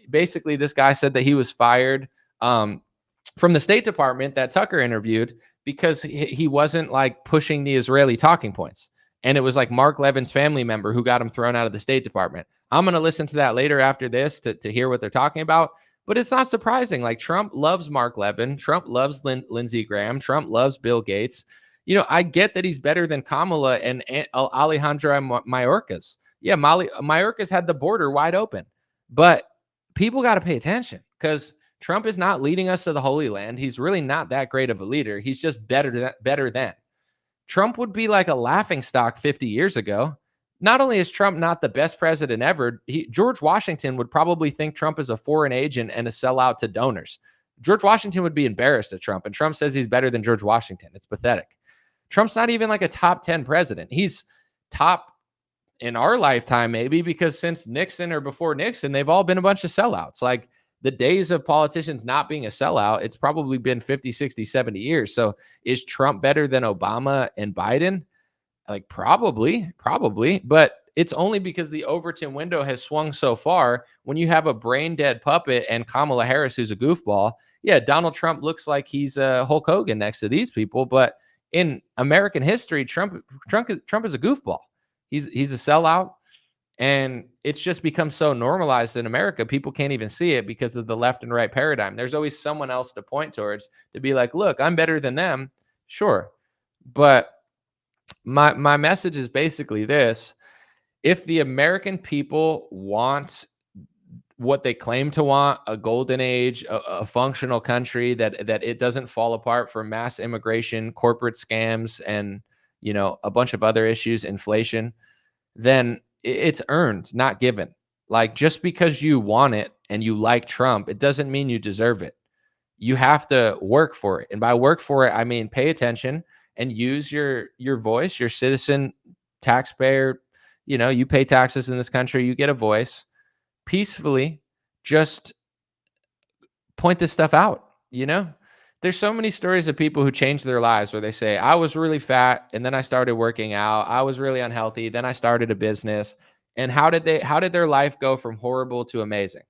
basically this guy said that he was fired from the State Department that Tucker interviewed because he wasn't like pushing the Israeli talking points. And it was like Mark Levin's family member who got him thrown out of the State Department. I'm going to listen to that later after this to hear what they're talking about. But it's not surprising. Like, Trump loves Mark Levin. Trump loves Lindsey Graham. Trump loves Bill Gates. You know, I get that he's better than Kamala and Alejandra Mayorkas. Yeah, Mayorkas had the border wide open. But people got to pay attention because Trump is not leading us to the Holy Land. He's really not that great of a leader. He's just better than. Trump would be like a laughingstock 50 years ago. Not only is Trump not the best president ever, George Washington would probably think Trump is a foreign agent and a sellout to donors. George Washington would be embarrassed at Trump, and Trump says he's better than George Washington. It's pathetic. Trump's not even like a top 10 president. He's top in our lifetime, maybe, because since Nixon or before Nixon, they've all been a bunch of sellouts. Like, the days of politicians not being a sellout, it's probably been 50, 60, 70 years. So is Trump better than Obama and Biden? Like, probably, but it's only because the Overton window has swung so far. When you have a brain dead puppet and Kamala Harris, who's a goofball, yeah, Donald Trump looks like he's Hulk Hogan next to these people. But in American history, Trump is a goofball. He's a sellout. And it's just become so normalized in America, people can't even see it because of the left and right paradigm. There's always someone else to point towards to be like, look, I'm better than them. Sure. But my message is basically this. If the American people want what they claim to want, a golden age, a functional country that it doesn't fall apart for mass immigration, corporate scams, and, you know, a bunch of other issues, inflation, then it's earned, not given. Like, just because you want it and you like Trump, it doesn't mean you deserve it. You have to work for it. And by work for it, I mean pay attention and use your voice, your citizen, taxpayer. You know, you pay taxes in this country, you get a voice. Peacefully, just point this stuff out, you know? There's so many stories of people who change their lives where they say, I was really fat and then I started working out. I was really unhealthy. Then I started a business. And how did their life go from horrible to amazing?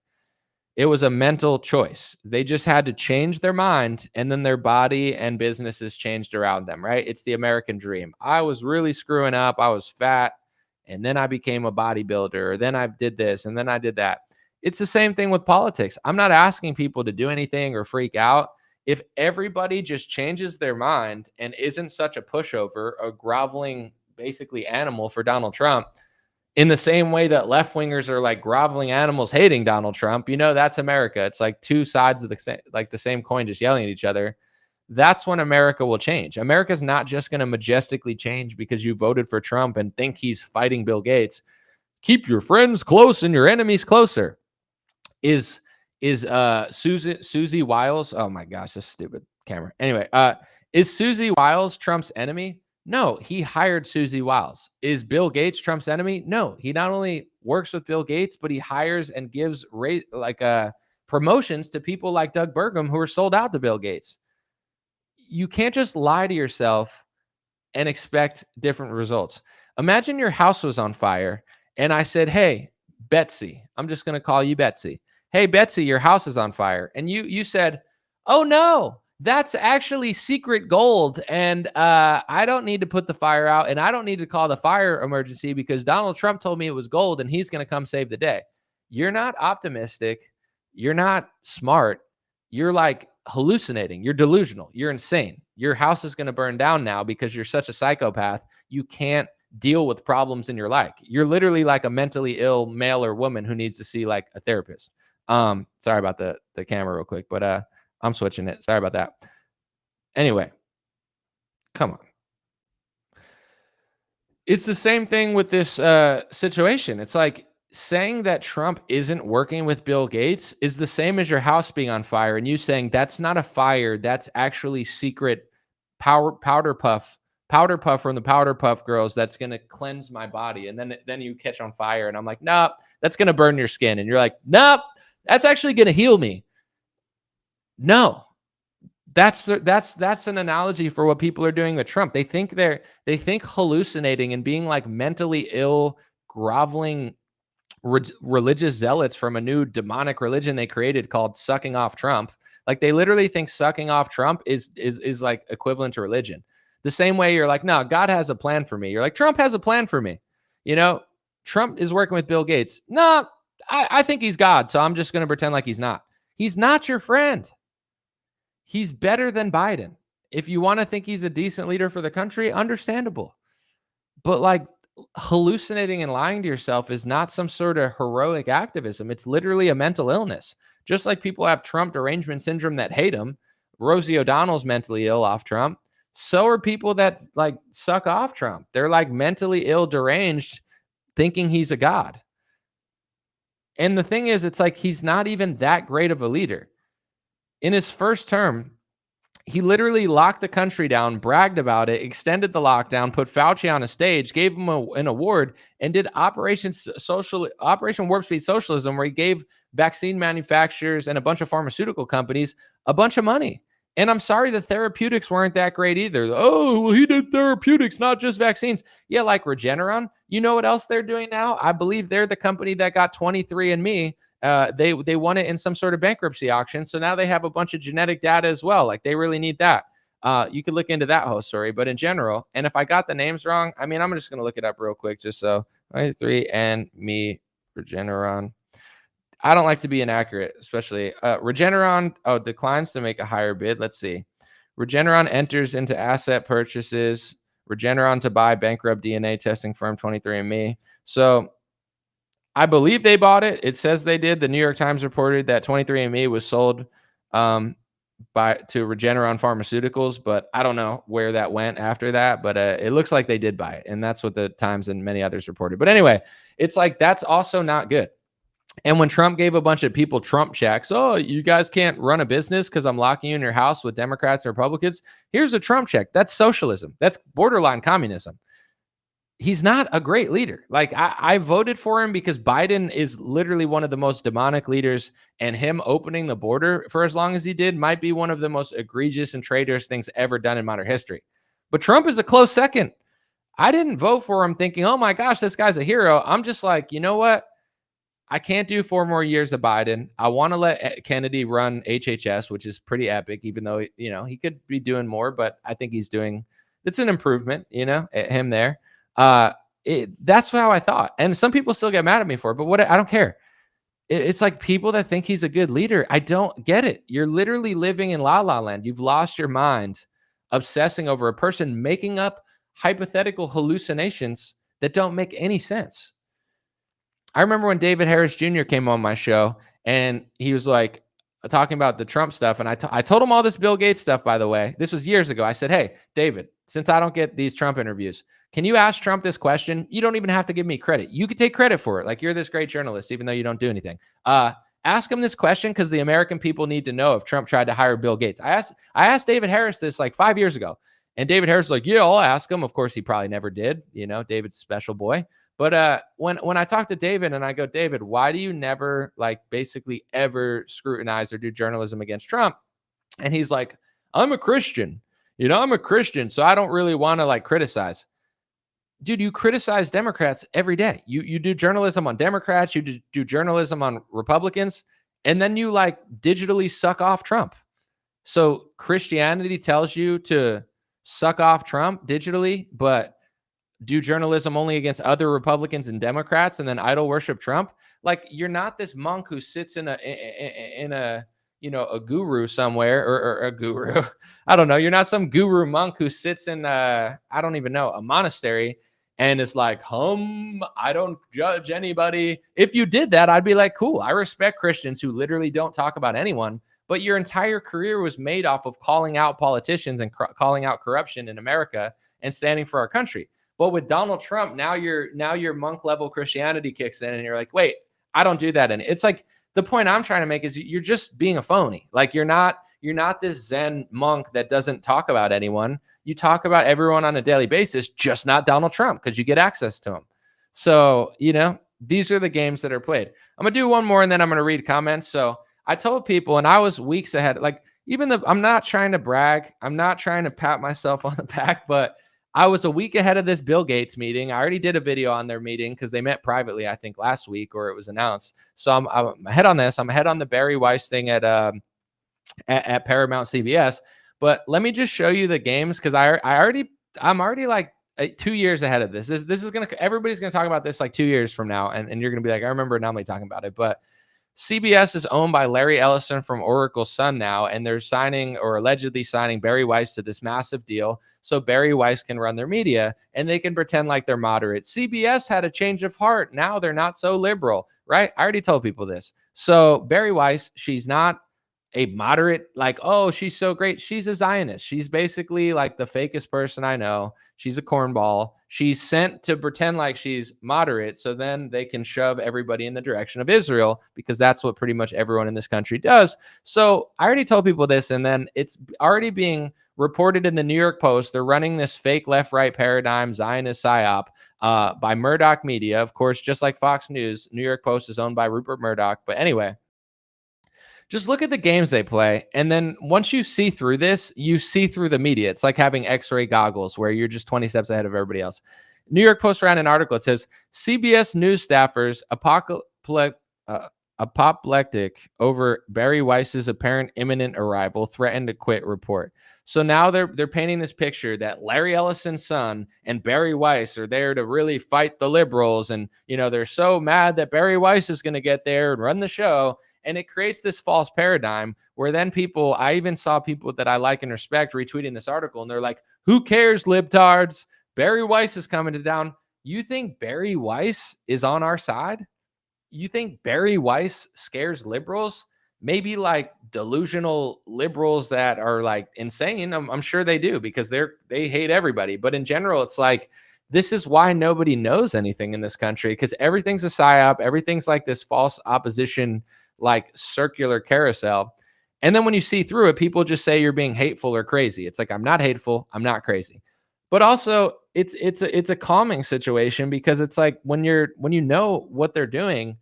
It was a mental choice. They just had to change their mind, and then their body and businesses changed around them, right? It's the American dream. I was really screwing up. I was fat, and then I became a bodybuilder, or then I did this, and then I did that. It's the same thing with politics. I'm not asking people to do anything or freak out. If everybody just changes their mind and isn't such a pushover, a groveling, basically, animal for Donald Trump, in the same way that left wingers are like groveling animals hating Donald Trump, you know, that's America. It's like two sides of the same coin, just yelling at each other. That's when America will change. America's not just going to majestically change because you voted for Trump and think he's fighting Bill Gates. Keep your friends close and your enemies closer. Is Susie Wiles? Oh my gosh, this stupid camera. Anyway, is Susie Wiles Trump's enemy? No, he hired Susie Wiles. Is Bill Gates Trump's enemy? No, he not only works with Bill Gates, but he hires and gives promotions to people like Doug Burgum who are sold out to Bill Gates. You can't just lie to yourself and expect different results. Imagine your house was on fire and I said, hey, Betsy, I'm just going to call you Betsy. Hey, Betsy, your house is on fire. And you said, oh no, that's actually secret gold. And I don't need to put the fire out and I don't need to call the fire emergency because Donald Trump told me it was gold and he's going to come save the day. You're not optimistic. You're not smart. You're like hallucinating. You're delusional. You're insane. Your house is going to burn down now because you're such a psychopath. You can't deal with problems in your life. You're literally like a mentally ill male or woman who needs to see like a therapist. Sorry about the camera real quick, but I'm switching it. Sorry about that. Anyway, come on. It's the same thing with this situation. It's like saying that Trump isn't working with Bill Gates is the same as your house being on fire and you saying that's not a fire, that's actually secret powder puff from the Powder Puff Girls that's going to cleanse my body. And then you catch on fire and I'm like, nope, that's going to burn your skin. And you're like, nope, that's actually going to heal me. No. That's an analogy for what people are doing with Trump. They think hallucinating and being like mentally ill, groveling religious zealots from a new demonic religion they created called sucking off Trump. Like they literally think sucking off Trump is like equivalent to religion. The same way you're like, no, God has a plan for me. You're like, Trump has a plan for me. You know, Trump is working with Bill Gates. No, I think he's God, so I'm just going to pretend like he's not. He's not your friend. He's better than Biden. If you want to think he's a decent leader for the country, understandable. But like hallucinating and lying to yourself is not some sort of heroic activism. It's literally a mental illness. Just like people have Trump derangement syndrome that hate him. Rosie O'Donnell's mentally ill off Trump. So are people that like suck off Trump. They're like mentally ill, deranged, thinking he's a god. And the thing is, it's like he's not even that great of a leader. In his first term, he literally locked the country down, bragged about it, extended the lockdown, put Fauci on a stage, gave him an award, and did Operation Warp Speed Socialism, where he gave vaccine manufacturers and a bunch of pharmaceutical companies a bunch of money. And I'm sorry the therapeutics weren't that great either. Oh, well, he did therapeutics, not just vaccines. Yeah, like Regeneron. You know what else they're doing now? I believe they're the company that got 23andMe. They won it in some sort of bankruptcy auction. So now they have a bunch of genetic data as well. Like they really need that. You could look into that whole story. But in general, and if I got the names wrong, I mean, I'm just going to look it up real quick just so. 23andMe, Regeneron. I don't like to be inaccurate, especially Regeneron. Oh, declines to make a higher bid. Let's see. Regeneron enters into asset purchases. Regeneron to buy bankrupt DNA testing firm 23andMe. So I believe they bought it. It says they did. The New York Times reported that 23andMe was sold to Regeneron Pharmaceuticals, but I don't know where that went after that. But it looks like they did buy it, and that's what the Times and many others reported. But anyway, it's like that's also not good. And when Trump gave a bunch of people Trump checks, oh, you guys can't run a business because I'm locking you in your house with Democrats and Republicans. Here's a Trump check. That's socialism. That's borderline communism. He's not a great leader. Like I voted for him because Biden is literally one of the most demonic leaders, and him opening the border for as long as he did might be one of the most egregious and traitorous things ever done in modern history. But Trump is a close second. I didn't vote for him thinking, oh my gosh, this guy's a hero. I'm just like, you know what? I can't do 4 more years of Biden. I want to let Kennedy run HHS, which is pretty epic, even though, you know, he could be doing more, but I think it's an improvement, you know, him there. That's how I thought. And some people still get mad at me for it, but I don't care. It's like people that think he's a good leader. I don't get it. You're literally living in la la land. You've lost your mind obsessing over a person making up hypothetical hallucinations that don't make any sense. I remember when David Harris Jr. came on my show and he was like talking about the Trump stuff. And I told him all this Bill Gates stuff, by the way. This was years ago. I said, hey, David, since I don't get these Trump interviews, can you ask Trump this question? You don't even have to give me credit. You could take credit for it. Like you're this great journalist, even though you don't do anything. Ask him this question because the American people need to know if Trump tried to hire Bill Gates. I asked David Harris this like 5 years ago. And David Harris was like, yeah, I'll ask him. Of course, he probably never did. You know, David's a special boy. But when I talk to David and I go, David, why do you never like basically ever scrutinize or do journalism against Trump? And he's like, I'm a Christian. You know, I'm a Christian, so I don't really want to like criticize. Dude, you criticize Democrats every day. You do journalism on Democrats, you do journalism on Republicans, and then you like digitally suck off Trump. So Christianity tells you to suck off Trump digitally, but do journalism only against other Republicans and Democrats and then idol worship Trump. Like, you're not this monk who sits in a a guru somewhere, or a guru. I don't know. You're not some guru monk who sits in I don't even know, a monastery and is like, I don't judge anybody. If you did that, I'd be like, cool. I respect Christians who literally don't talk about anyone. But your entire career was made off of calling out politicians and calling out corruption in America and standing for our country. But with Donald Trump, now your monk level Christianity kicks in, and you're like, wait, I don't do that. And it's like, the point I'm trying to make is you're just being a phony. Like, you're not this Zen monk that doesn't talk about anyone. You talk about everyone on a daily basis, just not Donald Trump, because you get access to him. So, these are the games that are played. I'm going to do one more and then I'm going to read comments. So I told people, and I was weeks ahead, like, I'm not trying to brag. I'm not trying to pat myself on the back, but I was a week ahead of this Bill Gates meeting. I already did a video on their meeting because they met privately, I think last week, or it was announced. So I'm ahead on this. I'm ahead on the Barry Weiss thing at Paramount CBS. But let me just show you the games, because I'm already like 2 years ahead of this. This is everybody's gonna talk about this like 2 years from now, and you're gonna be like, I remember Anomaly talking about it. But CBS is owned by Larry Ellison from Oracle Sun now, and they're signing, or allegedly signing, Barry Weiss to this massive deal so Barry Weiss can run their media and they can pretend like they're moderate. CBS had a change of heart. Now they're not so liberal, right? I already told people this. So Barry Weiss, she's not a moderate, like, oh, she's so great. She's a Zionist. She's basically like the fakest person I know. She's a cornball. She's sent to pretend like she's moderate so then they can shove everybody in the direction of Israel, because that's what pretty much everyone in this country does. So I already told people this, and then it's already being reported in the New York Post. They're running this fake left-right paradigm Zionist psyop by Murdoch Media. Of course, just like Fox News, New York Post is owned by Rupert Murdoch. But anyway, just look at the games they play. And then once you see through this, you see through the media. It's like having X-ray goggles where you're just 20 steps ahead of everybody else. New York Post ran an article. It says, CBS News staffers apoplectic over Barry Weiss's apparent imminent arrival, threatened to quit report. So now they're painting this picture that Larry Ellison's son and Barry Weiss are there to really fight the liberals. And, they're so mad that Barry Weiss is going to get there and run the show. And it creates this false paradigm where then I even saw people that I like and respect retweeting this article, and they're like, who cares, libtards? Barry Weiss is coming to town. You think Barry Weiss is on our side? You think Barry Weiss scares liberals? Maybe like delusional liberals that are like insane. I'm sure they do, because they hate everybody. But in general, it's like, this is why nobody knows anything in this country, because everything's a psyop. Everything's like this false opposition, like circular carousel. And then when you see through it, people just say you're being hateful or crazy. It's like, I'm not hateful, I'm not crazy. But also it's a calming situation, because it's like when you know what they're doing,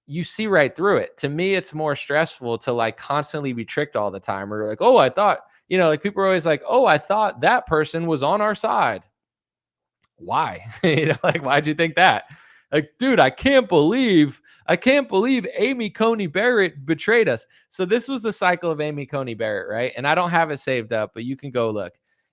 you see right through it. To me, it's more stressful to like constantly be tricked all the time, or like, oh, I thought, like people are always like, oh, I thought that person was on our side. Why? Like, why'd you think that? Like, dude, I can't believe Amy Coney Barrett betrayed us. So this was the cycle of Amy Coney Barrett, right? And I don't have it saved up, but you can go look.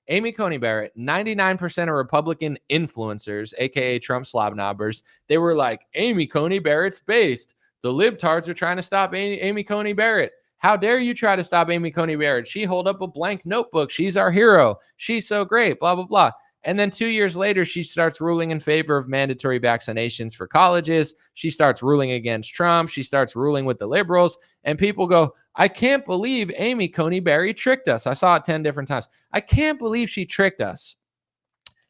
Amy Coney Barrett, 99% of Republican influencers, aka Trump slobnobbers, they were like, Amy Coney Barrett's based. The libtards are trying to stop Amy Coney Barrett. How dare you try to stop Amy Coney Barrett? She hold up a blank notebook. She's our hero. She's so great, blah, blah, blah. And then 2 years later, she starts ruling in favor of mandatory vaccinations for colleges. She starts ruling against Trump. She starts ruling with the liberals. And people go, I can't believe Amy Coney Barrett tricked us. I saw it 10 different times. I can't believe she tricked us.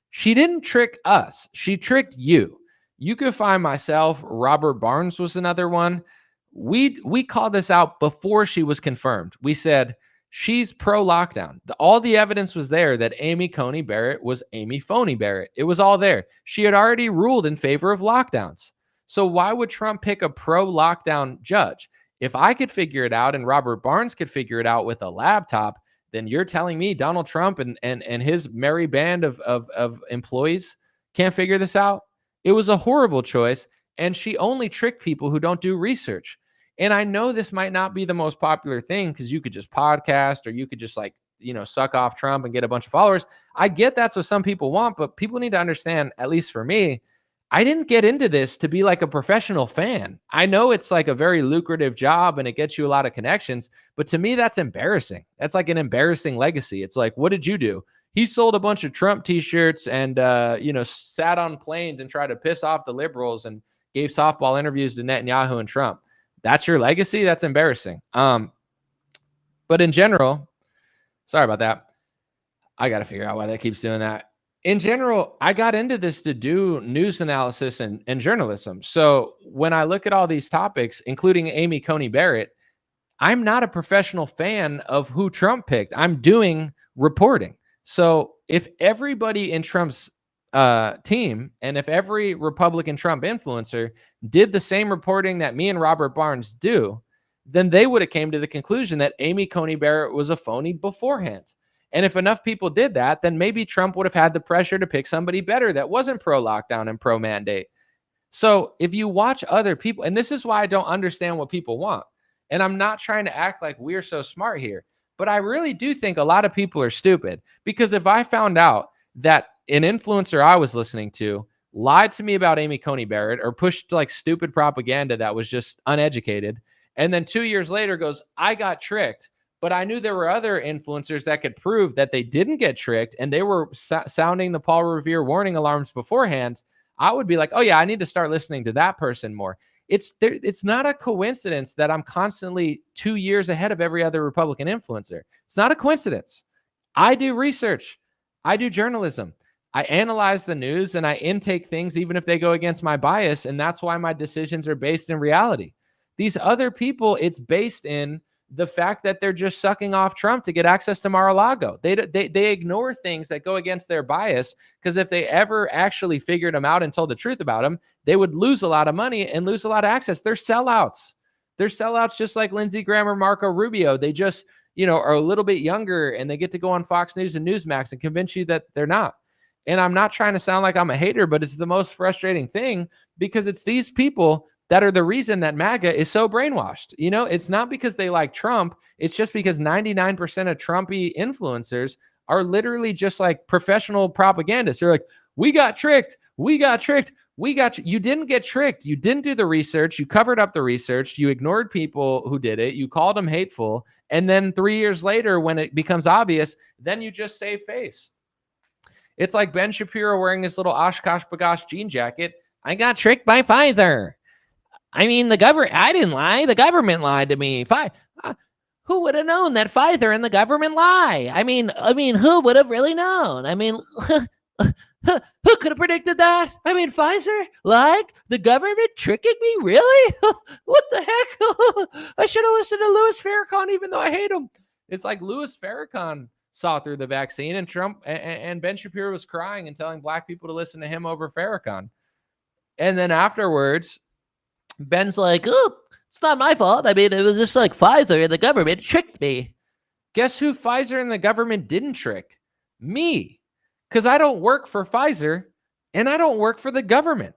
She didn't trick us. She tricked you. You could find myself. Robert Barnes was another one. We called this out before she was confirmed. We said, she's pro-lockdown. All the evidence was there that Amy Coney Barrett was Amy Phony Barrett. It was all there. She had already ruled in favor of lockdowns. So why would Trump pick a pro-lockdown judge? If I could figure it out and Robert Barnes could figure it out with a laptop, then you're telling me Donald Trump and his merry band of employees can't figure this out? It was a horrible choice, and she only tricked people who don't do research. And I know this might not be the most popular thing, because you could just podcast, or you could just like, suck off Trump and get a bunch of followers. I get that's what some people want, but people need to understand, at least for me, I didn't get into this to be like a professional fan. I know it's like a very lucrative job and it gets you a lot of connections, but to me, that's embarrassing. That's like an embarrassing legacy. It's like, what did you do? He sold a bunch of Trump t-shirts and, sat on planes and tried to piss off the liberals and gave softball interviews to Netanyahu and Trump. That's your legacy? That's embarrassing. But in general, sorry about that. I got to figure out why that keeps doing that. In general, I got into this to do news analysis and journalism. So when I look at all these topics, including Amy Coney Barrett, I'm not a professional fan of who Trump picked. I'm doing reporting. So if everybody in Trump's team and if every Republican Trump influencer did the same reporting that me and Robert Barnes do, then they would have came to the conclusion that Amy Coney Barrett was a phony beforehand. And if enough people did that, then maybe Trump would have had the pressure to pick somebody better that wasn't pro-lockdown and pro-mandate. So if you watch other people, and this is why I don't understand what people want, and I'm not trying to act like we're so smart here, but I really do think a lot of people are stupid, because if I found out that an influencer I was listening to lied to me about Amy Coney Barrett or pushed like stupid propaganda that was just uneducated, and then 2 years later goes, I got tricked, but I knew there were other influencers that could prove that they didn't get tricked and they were sounding the Paul Revere warning alarms beforehand, I would be like, oh yeah, I need to start listening to that person more. It's not a coincidence that I'm constantly 2 years ahead of every other Republican influencer. It's not a coincidence. I do research. I do journalism. I analyze the news and I intake things even if they go against my bias, and that's why my decisions are based in reality. These other people, it's based in the fact that they're just sucking off Trump to get access to Mar-a-Lago. They ignore things that go against their bias, because if they ever actually figured them out and told the truth about them, they would lose a lot of money and lose a lot of access. They're sellouts. They're sellouts just like Lindsey Graham or Marco Rubio. They just, are a little bit younger and they get to go on Fox News and Newsmax and convince you that they're not. And I'm not trying to sound like I'm a hater, but it's the most frustrating thing, because it's these people that are the reason that MAGA is so brainwashed. It's not because they like Trump. It's just because 99% of Trumpy influencers are literally just like professional propagandists. They're like, we got tricked. We got tricked. You didn't get tricked. You didn't do the research. You covered up the research. You ignored people who did it. You called them hateful. And then 3 years later, when it becomes obvious, then you just save face. It's like Ben Shapiro wearing his little Oshkosh Bagosh jean jacket. I got tricked by Pfizer. I mean, I didn't lie. The government lied to me. Who would have known that Pfizer and the government lie? I mean, who would have really known? I mean, who could have predicted that? I mean, Pfizer, like the government tricking me? Really? What the heck? I should have listened to Louis Farrakhan, even though I hate him. It's like Louis Farrakhan saw through the vaccine, and Trump and Ben Shapiro was crying and telling black people to listen to him over Farrakhan. And then afterwards, Ben's like, oh, it's not my fault. I mean, it was just like Pfizer and the government tricked me. Guess who Pfizer and the government didn't trick? Me. Because I don't work for Pfizer and I don't work for the government.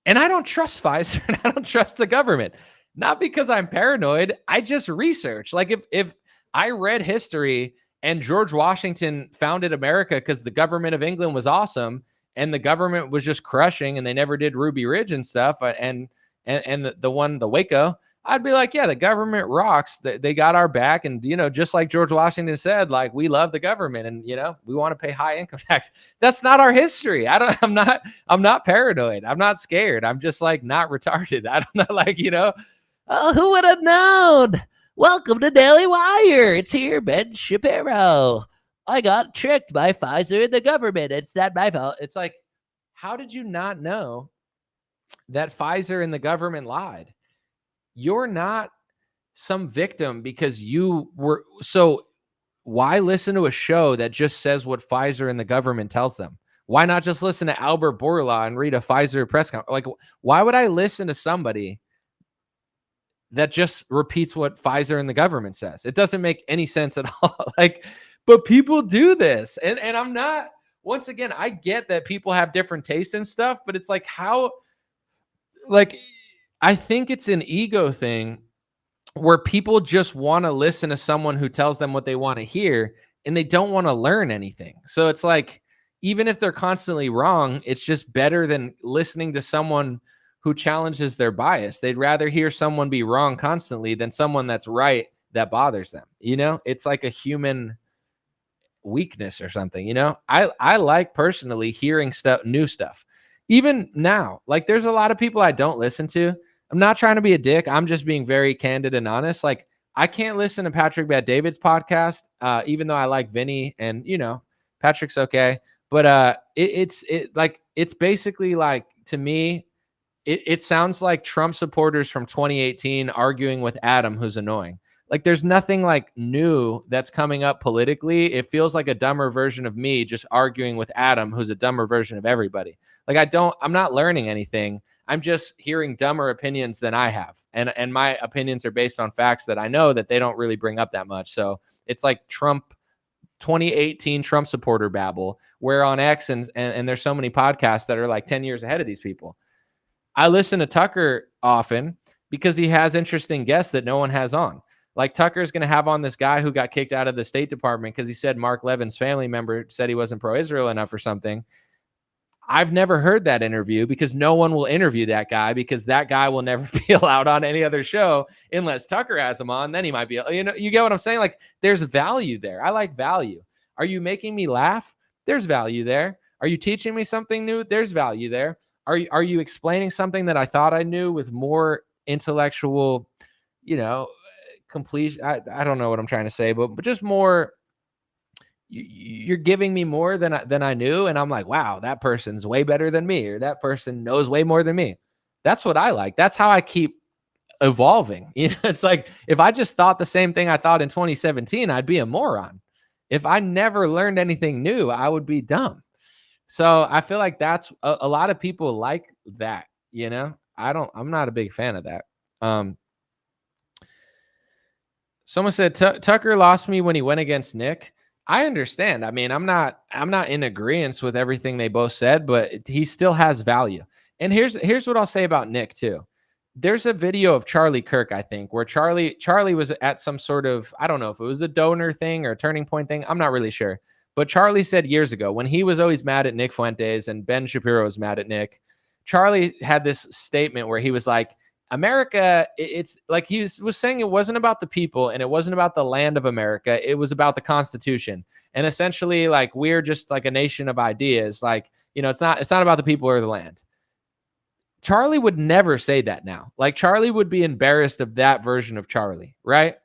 And I don't trust Pfizer and I don't trust the government. Not because I'm paranoid. I just research. Like if I read history and George Washington founded America because the government of England was awesome and the government was just crushing and they never did Ruby Ridge and stuff, and the Waco, I'd be like, yeah, the government rocks. They got our back. And, just like George Washington said, like, we love the government and, we want to pay high income tax. That's not our history. I'm not paranoid. I'm not scared. I'm just like not retarded. I don't know, like, oh, who would have known? Welcome to Daily Wire. It's here, Ben Shapiro. I got tricked by Pfizer and the government. It's not my fault. It's like, how did you not know that Pfizer and the government lied? You're not some victim because you were. So why listen to a show that just says what Pfizer and the government tells them? Why not just listen to Albert Bourla and read a Pfizer press conference? Like, why would I listen to somebody that just repeats what Pfizer and the government says? It doesn't make any sense at all. Like, but people do this. And I'm not, once again, I get that people have different tastes and stuff, but it's like, how, like, I think it's an ego thing where people just want to listen to someone who tells them what they want to hear. and they don't want to learn anything. So it's like, even if they're constantly wrong, it's just better than listening to someone who challenges their bias. They'd rather hear someone be wrong constantly than someone that's right that bothers them. It's like a human weakness or something. I like personally hearing new stuff. Even now, like there's a lot of people I don't listen to. I'm not trying to be a dick. I'm just being very candid and honest. Like I can't listen to Patrick Bet-David's podcast, even though I like Vinny and Patrick's okay. But it's basically like, to me, it sounds like Trump supporters from 2018 arguing with Adam, who's annoying. Like there's nothing like new that's coming up politically. It feels like a dumber version of me just arguing with Adam, who's a dumber version of everybody. Like I'm not learning anything. I'm just hearing dumber opinions than I have. And my opinions are based on facts that I know that they don't really bring up that much. So it's like 2018 Trump supporter babble, where on X and there's so many podcasts that are like 10 years ahead of these people. I listen to Tucker often because he has interesting guests that no one has on. Like Tucker's going to have on this guy who got kicked out of the State Department because he said Mark Levin's family member said he wasn't pro-Israel enough or something. I've never heard that interview because no one will interview that guy, because that guy will never be allowed on any other show unless Tucker has him on. Then he might be, you get what I'm saying? Like there's value there. I like value. Are you making me laugh? There's value there. Are you teaching me something new? There's value there. Are you explaining something that I thought I knew with more intellectual, completion? I don't know what I'm trying to say, but just more. You're giving me more than I knew, and I'm like, wow, that person's way better than me, or that person knows way more than me. That's what I like. That's how I keep evolving. It's like if I just thought the same thing I thought in 2017, I'd be a moron. If I never learned anything new, I would be dumb. So I feel like that's a lot of people like that. I'm not a big fan of that. Someone said Tucker lost me when he went against Nick. I understand. I mean, I'm not in agreement with everything they both said, but he still has value. And here's what I'll say about Nick too. There's a video of Charlie Kirk, I think, where Charlie was at some sort of, I don't know if it was a donor thing or a turning point thing. I'm not really sure. But Charlie said years ago, when he was always mad at Nick Fuentes and Ben Shapiro was mad at Nick, Charlie had this statement where he was like, America, it's like he was saying it wasn't about the people and it wasn't about the land of America. It was about the Constitution. And essentially, like, we're just like a nation of ideas. Like, it's not about the people or the land. Charlie would never say that now. Like, Charlie would be embarrassed of that version of Charlie, right?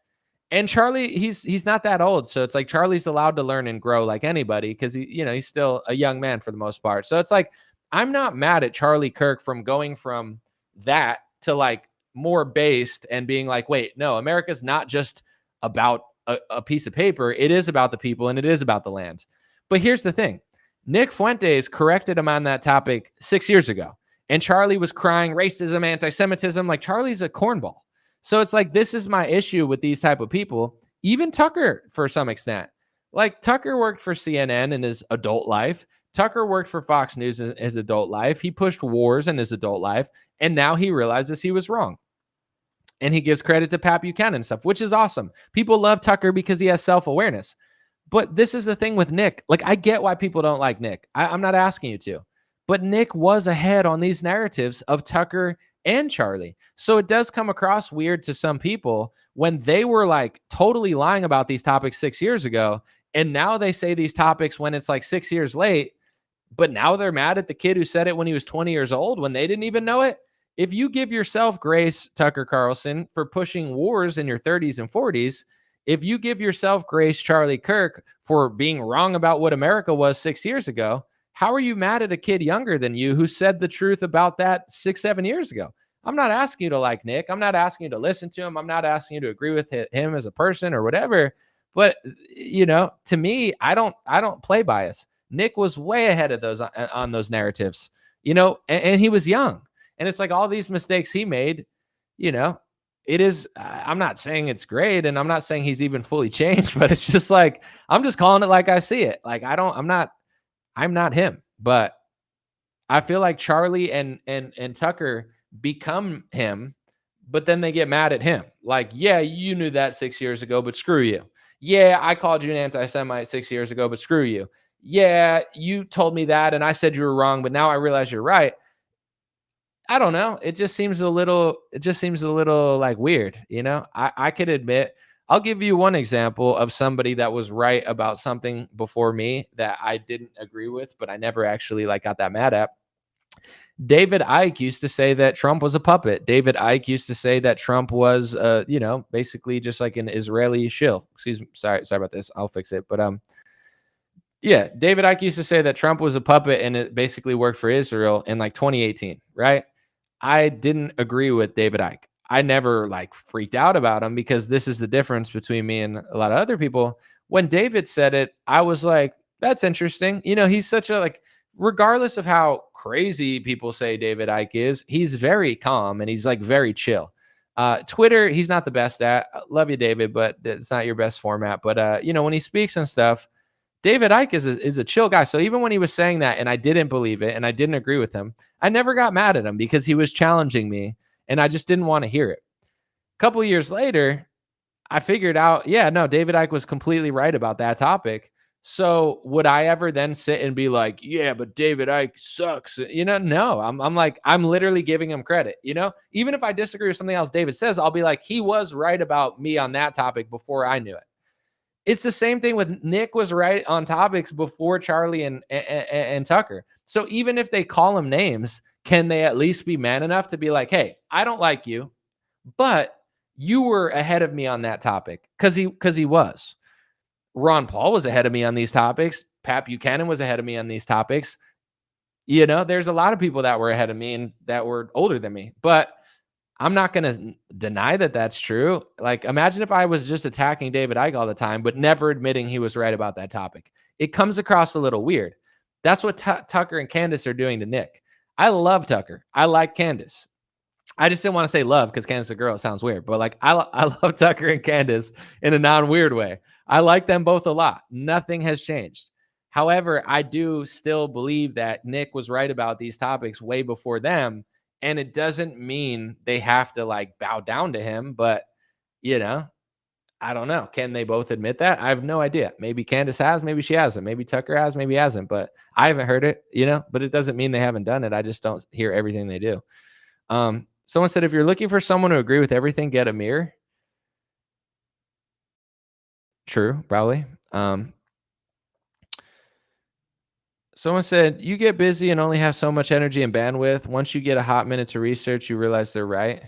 And Charlie, he's not that old. So it's like Charlie's allowed to learn and grow like anybody, because he's still a young man for the most part. So it's like, I'm not mad at Charlie Kirk from going from that to like more based and being like, wait, no, America's not just about a piece of paper. It is about the people and it is about the land. But here's the thing. Nick Fuentes corrected him on that topic 6 years ago. And Charlie was crying racism, anti-Semitism. Like, Charlie's a cornball. So it's like, this is my issue with these type of people. Even Tucker, for some extent. Like, Tucker worked for CNN in his adult life. Tucker worked for Fox News in his adult life. He pushed wars in his adult life. And now he realizes he was wrong. And he gives credit to Pat Buchanan and stuff, which is awesome. People love Tucker because he has self-awareness. But this is the thing with Nick. Like, I get why people don't like Nick. I'm not asking you to. But Nick was ahead on these narratives of Tucker and Charlie. So it does come across weird to some people when they were like totally lying about these topics 6 years ago. And now they say these topics when it's like 6 years late. But now they're mad at the kid who said it when he was 20 years old, when they didn't even know it. If you give yourself grace, Tucker Carlson, for pushing wars in your 30s and 40s, if you give yourself grace, Charlie Kirk, for being wrong about what America was 6 years ago, how are you mad at a kid younger than you who said the truth about that 6-7 years ago? I'm not asking you to like Nick. I'm not asking you to listen to him. I'm not asking you to agree with him as a person or whatever. But, to me, I don't play bias. Nick was way ahead of those on those narratives, and he was young. And it's like all these mistakes he made, it is, I'm not saying it's great, and I'm not saying he's even fully changed, but it's just like, I'm just calling it like I see it. Like, I'm not him, but I feel like Charlie and Tucker become him, but then they get mad at him. Like, yeah, you knew that 6 years ago, but screw you. Yeah, I called you an anti-Semite 6 years ago, but screw you. Yeah, you told me that and I said you were wrong, but now I realize you're right. I don't know. It just seems a little like weird, you know? I could admit, I'll give you one example of somebody that was right about something before me that I didn't agree with, but I never actually like got that mad at. David Icke used to say that Trump was a puppet. David Icke used to say that Trump was, basically just like an Israeli shill. Excuse me. Sorry about this. I'll fix it. But yeah, David Icke used to say that Trump was a puppet and it basically worked for Israel in like 2018, right? I didn't agree with David Icke. I never like freaked out about him because this is the difference between me and a lot of other people. When David said it, I was like, that's interesting. You know, he's such a like, regardless of how crazy people say David Icke is, he's very calm and he's like very chill. Twitter, he's not the best at. Love you, David, but it's not your best format. But when he speaks and stuff, David Icke is a chill guy. So even when he was saying that and I didn't believe it and I didn't agree with him, I never got mad at him because he was challenging me and I just didn't want to hear it. A couple of years later, I figured out, yeah, no, David Icke was completely right about that topic. So would I ever then sit and be like, yeah, but David Icke sucks? No, I'm like, I'm literally giving him credit. Even if I disagree with something else David says, I'll be like, he was right about me on that topic before I knew it. It's the same thing with Nick was right on topics before Charlie and Tucker. So even if they call him names, can they at least be man enough to be like, hey, I don't like you, but you were ahead of me on that topic because he was. Ron Paul was ahead of me on these topics. Pat Buchanan was ahead of me on these topics. There's a lot of people that were ahead of me and that were older than me, but I'm not going to deny that that's true. Like, imagine if I was just attacking David Icke all the time, but never admitting he was right about that topic. It comes across a little weird. That's what Tucker and Candace are doing to Nick. I love Tucker. I like Candace. I just didn't want to say love because Candace is a girl. It sounds weird, but like I love Tucker and Candace in a non-weird way. I like them both a lot. Nothing has changed. However, I do still believe that Nick was right about these topics way before them. And it doesn't mean they have to like bow down to him, but I don't know. Can they both admit that? I have no idea. Maybe Candace has, maybe she hasn't. Maybe Tucker has, maybe he hasn't, but I haven't heard it, but it doesn't mean they haven't done it. I just don't hear everything they do. Someone said, if you're looking for someone to agree with everything, get a mirror. True, probably. Someone said, you get busy and only have so much energy and bandwidth. Once you get a hot minute to research, you realize they're right.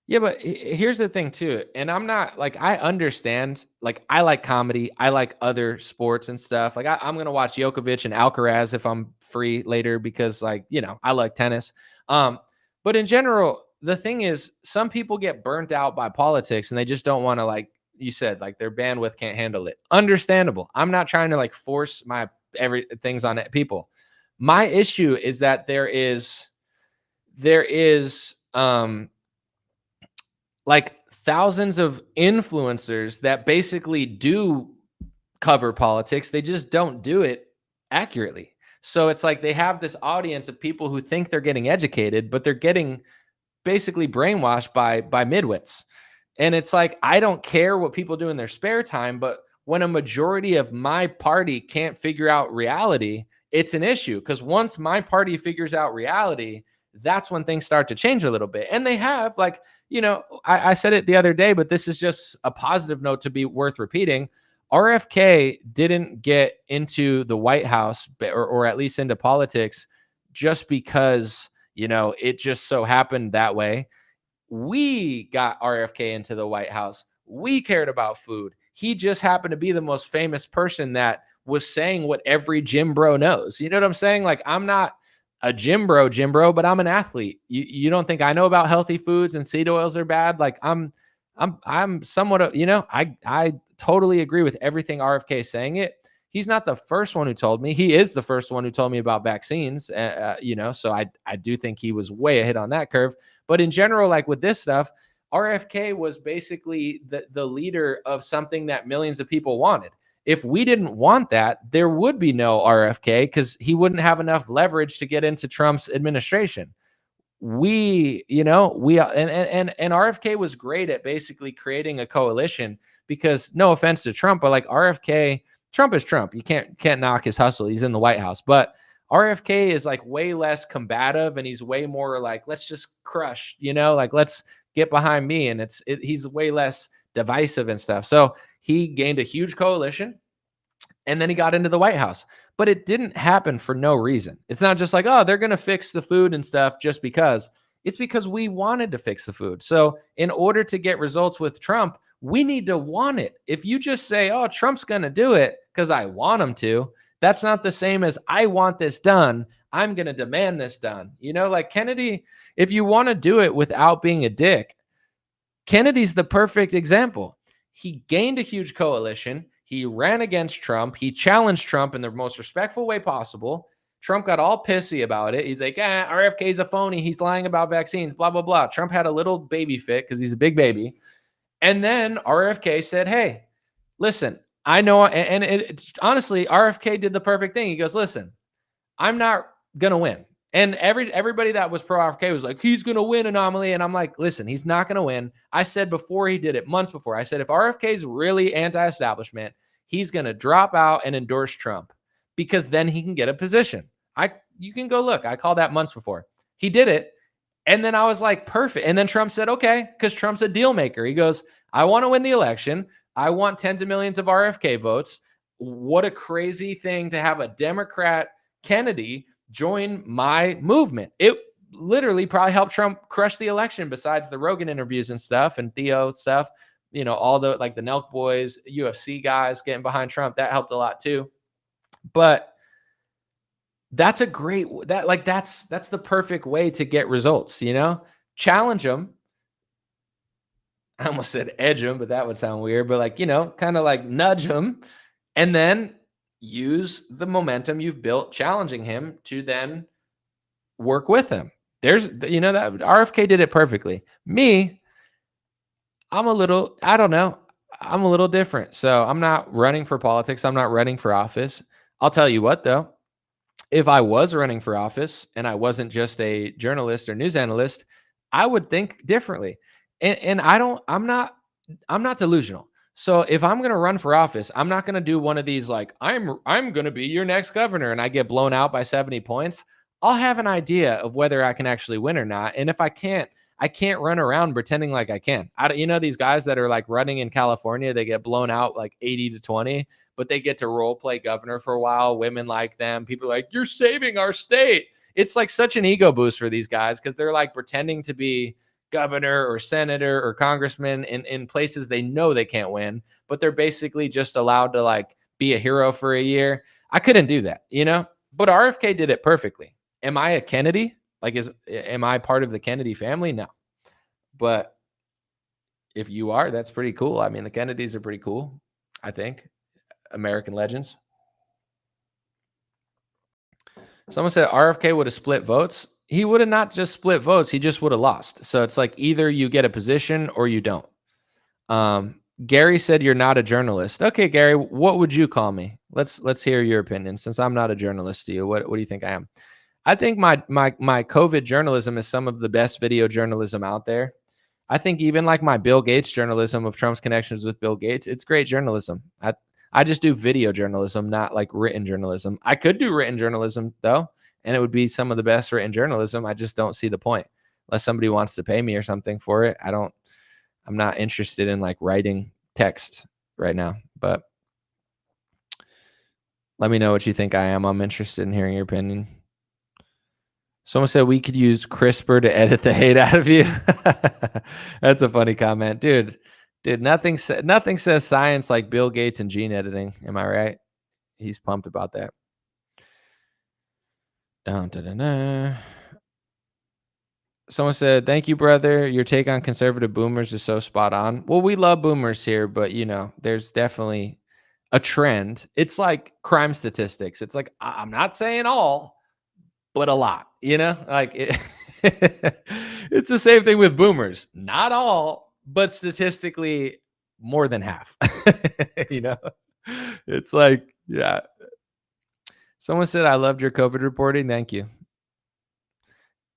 Yeah, but here's the thing too. And I'm not like, I understand, like I like comedy. I like other sports and stuff. Like I'm going to watch Djokovic and Alcaraz if I'm free later because like, I like tennis. But in general, the thing is some people get burnt out by politics and they just don't want to, like you said, like their bandwidth can't handle it. Understandable. I'm not trying to like force my things on people. My issue is that there is like thousands of influencers that basically do cover politics. They just don't do it accurately. So it's like they have this audience of people who think they're getting educated, but they're getting basically brainwashed by midwits. And it's like, I don't care what people do in their spare time, but when a majority of my party can't figure out reality, it's an issue. Because once my party figures out reality, that's when things start to change a little bit. And they have, like, I said it the other day, but this is just a positive note to be worth repeating. RFK didn't get into the White House or at least into politics just because, it just so happened that way. We got RFK into the White House. We cared about food. He just happened to be the most famous person that was saying what every gym bro knows. You know what I'm saying? Like, I'm not a gym bro, but I'm an athlete. You don't think I know about healthy foods and seed oils are bad? Like I'm somewhat of, I totally agree with everything RFK is saying it. He's not the first one who told me. He is the first one who told me about vaccines, so I do think he was way ahead on that curve. But in general, like with this stuff, RFK was basically the leader of something that millions of people wanted. If we didn't want that, there would be no RFK because he wouldn't have enough leverage to get into Trump's administration. And RFK was great at basically creating a coalition because no offense to Trump, but like RFK, Trump is Trump. You can't knock his hustle. He's in the White House, but RFK is like way less combative, and he's way more like, let's just crush, like let's get behind me. And he's way less divisive and stuff. So he gained a huge coalition, and then he got into the White House. But it didn't happen for no reason. It's not just like, oh, they're going to fix the food and stuff just because. It's because we wanted to fix the food. So in order to get results with Trump, we need to want it. If you just say, oh, Trump's going to do it because I want him to, that's not the same as I want this done. I'm going to demand this done. Like Kennedy, if you want to do it without being a dick, Kennedy's the perfect example. He gained a huge coalition. He ran against Trump. He challenged Trump in the most respectful way possible. Trump got all pissy about it. He's like, RFK's a phony. He's lying about vaccines, blah, blah, blah. Trump had a little baby fit because he's a big baby. And then RFK said, hey, listen, I know. And honestly, RFK did the perfect thing. He goes, listen, I'm not going to win. And everybody that was pro RFK was like, he's going to win, Anomaly. And I'm like, listen, he's not going to win. I said before he did it, months before, I said, if RFK's really anti-establishment, he's going to drop out and endorse Trump because then he can get a position. You can go look. I called that months before. He did it. And then I was like, perfect. And then Trump said, okay, because Trump's a deal maker. He goes, I want to win the election. I want tens of millions of RFK votes. What a crazy thing to have a Democrat Kennedy join my movement. It literally probably helped Trump crush the election besides the Rogan interviews and stuff and Theo stuff, all the like the Nelk boys, UFC guys getting behind Trump. That helped a lot too. But that's a great, that's the perfect way to get results, challenge them. I almost said edge them, but that would sound weird, but like, kind of like nudge them and then use the momentum you've built challenging him to then work with him. There's, that RFK did it perfectly. Me, I'm a little different. So I'm not running for politics. I'm not running for office. I'll tell you what though, if I was running for office and I wasn't just a journalist or news analyst, I would think differently. And I'm not delusional. So if I'm going to run for office, I'm not going to do one of these, like, I'm going to be your next governor and I get blown out by 70 points. I'll have an idea of whether I can actually win or not. And if I can't run around pretending like I can. These guys that are like running in California, they get blown out like 80-20, but they get to role play governor for a while. Women like them. People are like, you're saving our state. It's like such an ego boost for these guys because they're like pretending to be governor or senator or congressman in places they know they can't win, but they're basically just allowed to like be a hero for a year. I couldn't do that, but RFK did it perfectly. Am I a Kennedy? Like, am I part of the Kennedy family? No. But if you are, that's pretty cool. I mean, the Kennedys are pretty cool, I think. American legends. Someone said RFK would have split votes. He would have not just split votes. He just would have lost. So it's like either you get a position or you don't. Gary said you're not a journalist. Okay, Gary, what would you call me? Let's hear your opinion. Since I'm not a journalist to you, what do you think I am? I think my COVID journalism is some of the best video journalism out there. I think even like my Bill Gates journalism of Trump's connections with Bill Gates, it's great journalism. I just do video journalism, not like written journalism. I could do written journalism though, and it would be some of the best written journalism. I just don't see the point unless somebody wants to pay me or something for it. I'm not interested in like writing text right now, but let me know what you think I am. I'm interested in hearing your opinion. Someone said we could use CRISPR to edit the hate out of you. That's a funny comment, dude. Nothing says science like Bill Gates and gene editing. Am I right? He's pumped about that. Someone said, thank you, brother. Your take on conservative boomers is so spot on. Well, we love boomers here, but there's definitely a trend. It's like crime statistics. It's like, I'm not saying all, but a lot, like it's the same thing with boomers. Not all, but statistically more than half, it's like, yeah. Someone said, I loved your COVID reporting. Thank you.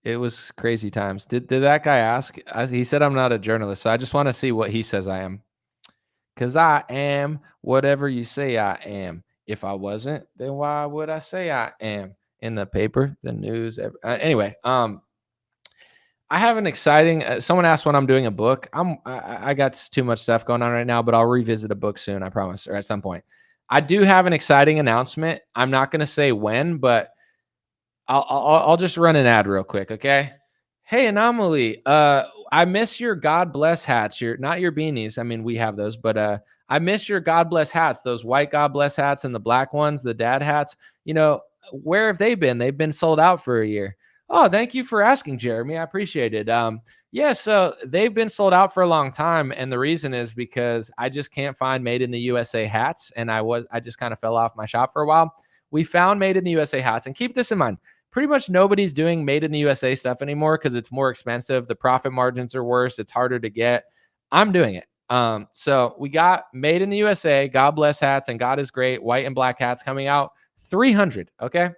It was crazy times. Did that guy ask? He said, I'm not a journalist. So I just want to see what he says I am. because I am whatever you say I am. If I wasn't, then why would I say I am? In the paper, the news. Anyway, I have an exciting. Someone asked when I'm doing a book. I got too much stuff going on right now, but I'll revisit a book soon. I promise, or at some point. I do have an exciting announcement. I'm not going to say when, but I'll just run an ad real quick, okay? Hey, Anomaly. I miss your God bless hats. Not your beanies. I mean, we have those, but I miss your God bless hats. Those white God bless hats and the black ones, the dad hats. Where have they been? They've been sold out for a year. Oh, thank you for asking, Jeremy. I appreciate it. Yeah, so they've been sold out for a long time, and the reason is because I just can't find Made in the USA hats, and I just kind of fell off my shop for a while. We found Made in the USA hats, and keep this in mind. Pretty much nobody's doing Made in the USA stuff anymore because it's more expensive. The profit margins are worse. It's harder to get. I'm doing it. So we got Made in the USA, God bless hats, and God is great, white and black hats coming out. 300, okay?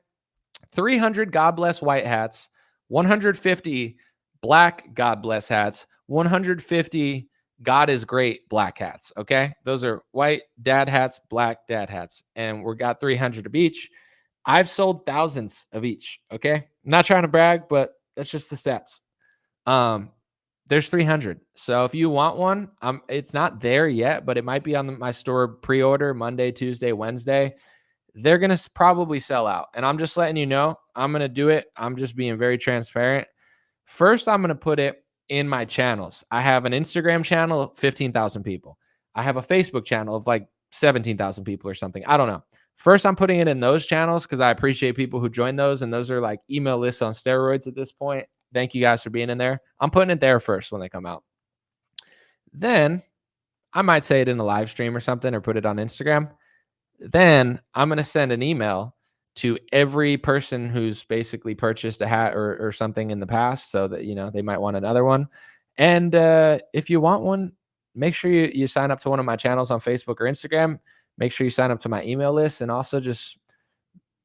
300 God bless white hats, 150 black God bless hats, 150 God is great black hats, okay? Those are white dad hats, black dad hats, and we got 300 of each. I've sold thousands of each, okay? I'm not trying to brag, but that's just the stats. There's 300. So if you want one, it's not there yet, but it might be on my store pre-order Monday, Tuesday, Wednesday. They're going to probably sell out. And I'm just letting you know, I'm going to do it. I'm just being very transparent. First, I'm going to put it in my channels. I have an Instagram channel of 15,000 people. I have a Facebook channel of like 17,000 people or something. I don't know. First, I'm putting it in those channels because I appreciate people who join those. And those are like email lists on steroids at this point. Thank you guys for being in there. I'm putting it there first when they come out. Then I might say it in a live stream or something or put it on Instagram. Then I'm going to send an email to every person who's basically purchased a hat or something in the past so that, they might want another one. And if you want one, make sure you sign up to one of my channels on Facebook or Instagram. Make sure you sign up to my email list and also just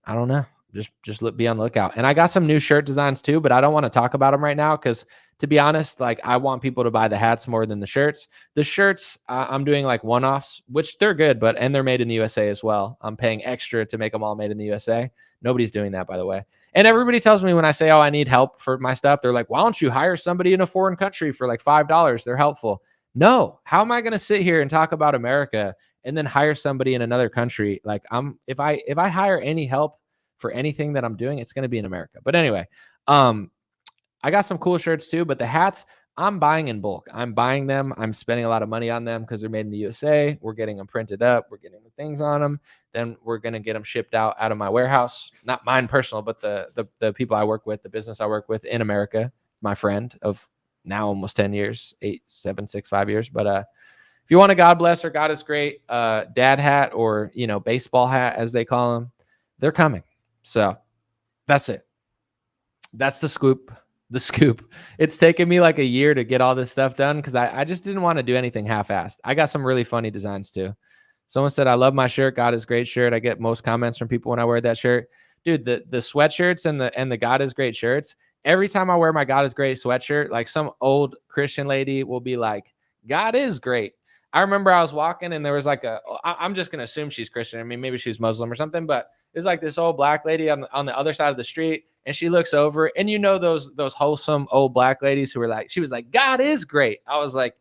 be on the lookout. And I got some new shirt designs too, but I don't want to talk about them right now because to be honest, like I want people to buy the hats more than the shirts. The shirts, I'm doing like one-offs, which they're good, and they're made in the USA as well. I'm paying extra to make them all made in the USA. Nobody's doing that, by the way. And everybody tells me when I say, oh, I need help for my stuff, they're like, why don't you hire somebody in a foreign country for like $5? They're helpful. No, how am I going to sit here and talk about America and then hire somebody in another country? Like if I hire any help for anything that I'm doing, it's going to be in America. But anyway, I got some cool shirts too, but the hats I'm buying in bulk. I'm buying them. I'm spending a lot of money on them because they're made in the USA. We're getting them printed up. We're getting the things on them. Then we're going to get them shipped out of my warehouse. Not mine personal, but the people I work with, the business I work with in America, my friend of now almost 10 years, 8, 7, 6, 5 years. But if you want a God bless or God is great dad hat or, baseball hat, as they call them, they're coming. So that's it. That's the scoop. The scoop. It's taken me like a year to get all this stuff done because I just didn't want to do anything half-assed. I got some really funny designs too. Someone said, I love my shirt. God is great shirt. I get most comments from people when I wear that shirt. Dude, the sweatshirts and the God is great shirts, every time I wear my God is great sweatshirt, like some old Christian lady will be like, God is great. I remember I was walking and there was like I'm just going to assume she's Christian. I mean, maybe she's Muslim or something, but it was like this old black lady on the other side of the street. And she looks over and those wholesome old black ladies who were like, she was like, God is great. I was like,